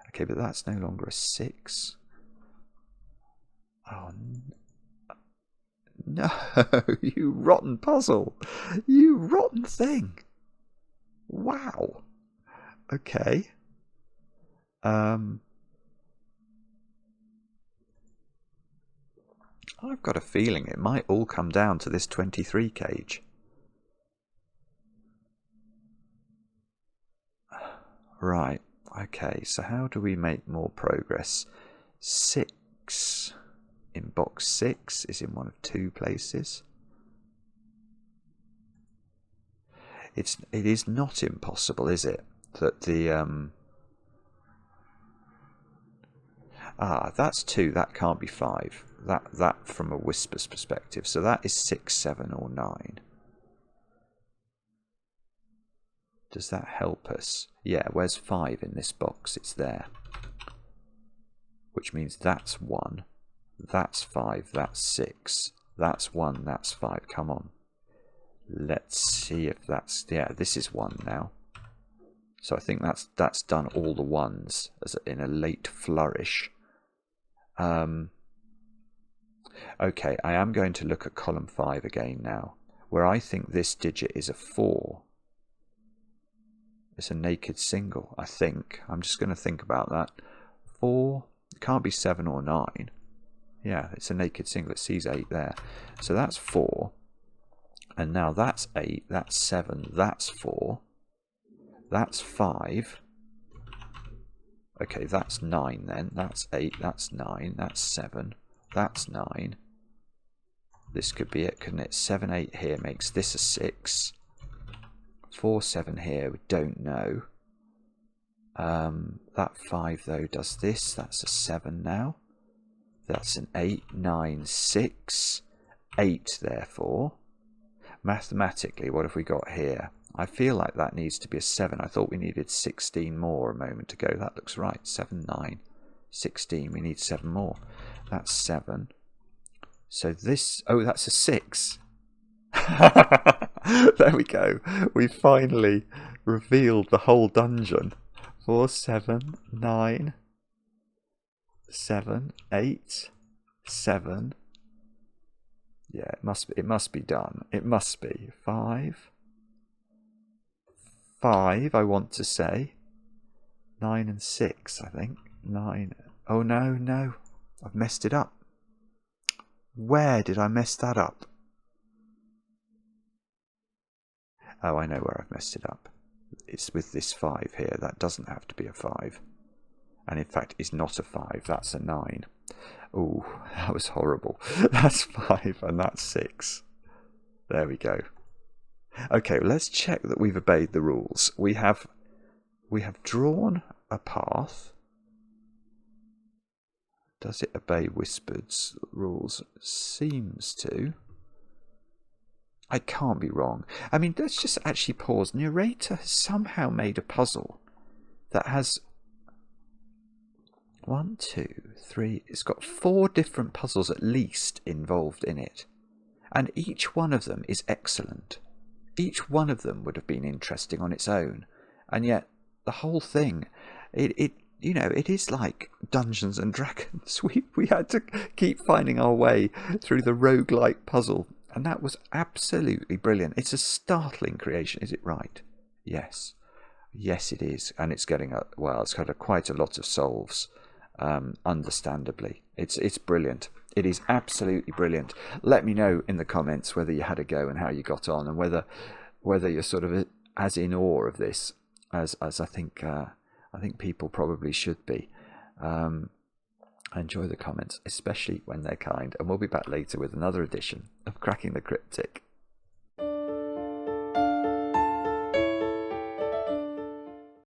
Okay, but that's no longer a 6. Oh, no, you rotten puzzle. You rotten thing. Wow. Okay. I've got a feeling it might all come down to this 23 cage. Right, okay, so how do we make more progress? 6 in box 6 is in one of 2 places. It is not impossible, is it, that the that's 2, that can't be 5. That from a whisper's perspective. So that is 6, 7 or 9. Does that help us? Yeah, where's 5 in this box? It's there. Which means that's 1. That's 5. That's 6. That's 1. That's 5. Come on. Let's see if that's... Yeah, this is 1 now. So I think that's done all the 1s as in a late flourish. Okay, I am going to look at column 5 again now, where I think this digit is a 4. It's a naked single, I think. I'm just going to think about that. 4, it can't be 7 or 9. Yeah, it's a naked single. It sees 8 there. So that's 4. And now that's 8, that's 7, that's 4. That's 5. Okay, that's 9 then. That's 8, that's 9, that's 7, that's 9. This could be it, couldn't it? 7, 8 here makes this a 6. 4, 7 here, we don't know. That 5 though does this. That's a 7 now. That's an 8, 9, 6. 8 therefore. Mathematically, what have we got here? I feel like that needs to be a 7. I thought we needed 16 more a moment ago. That looks right. 7, 9, 16. We need 7 more. That's 7. So this... Oh, that's a 6. There we go. We finally revealed the whole dungeon. 4, 7, 9, 7, 8, 7. Yeah, it must be done. It must be. 5. 5, I want to say. 9 and 6, I think. 9. Oh, no. I've messed it up. Where did I mess that up? Oh, I know where I've messed it up. It's with this 5 here. That doesn't have to be a 5. And in fact, it's not a 5. That's a 9. Oh, that was horrible. That's 5 and that's 6. There we go. Okay, well, let's check that we've obeyed the rules. We have drawn a path. Does it obey Whispered's rules? Seems to. I can't be wrong. I mean, let's just actually pause. Nurator has somehow made a puzzle that has 1, 2, 3. It's got 4 different puzzles at least involved in it. And each one of them is excellent. Each one of them would have been interesting on its own. And yet, the whole thing, it is like Dungeons and Dragons. We had to keep finding our way through the roguelike puzzle. And that was absolutely brilliant. It's a startling creation. Is it right? Yes. Yes, it is. And it's getting, it's got quite a lot of solves, understandably. It's brilliant. It is absolutely brilliant. Let me know in the comments whether you had a go and how you got on, and whether you're sort of as in awe of this as I think people probably should be. I enjoy the comments, especially when they're kind, and we'll be back later with another edition of Cracking the Cryptic.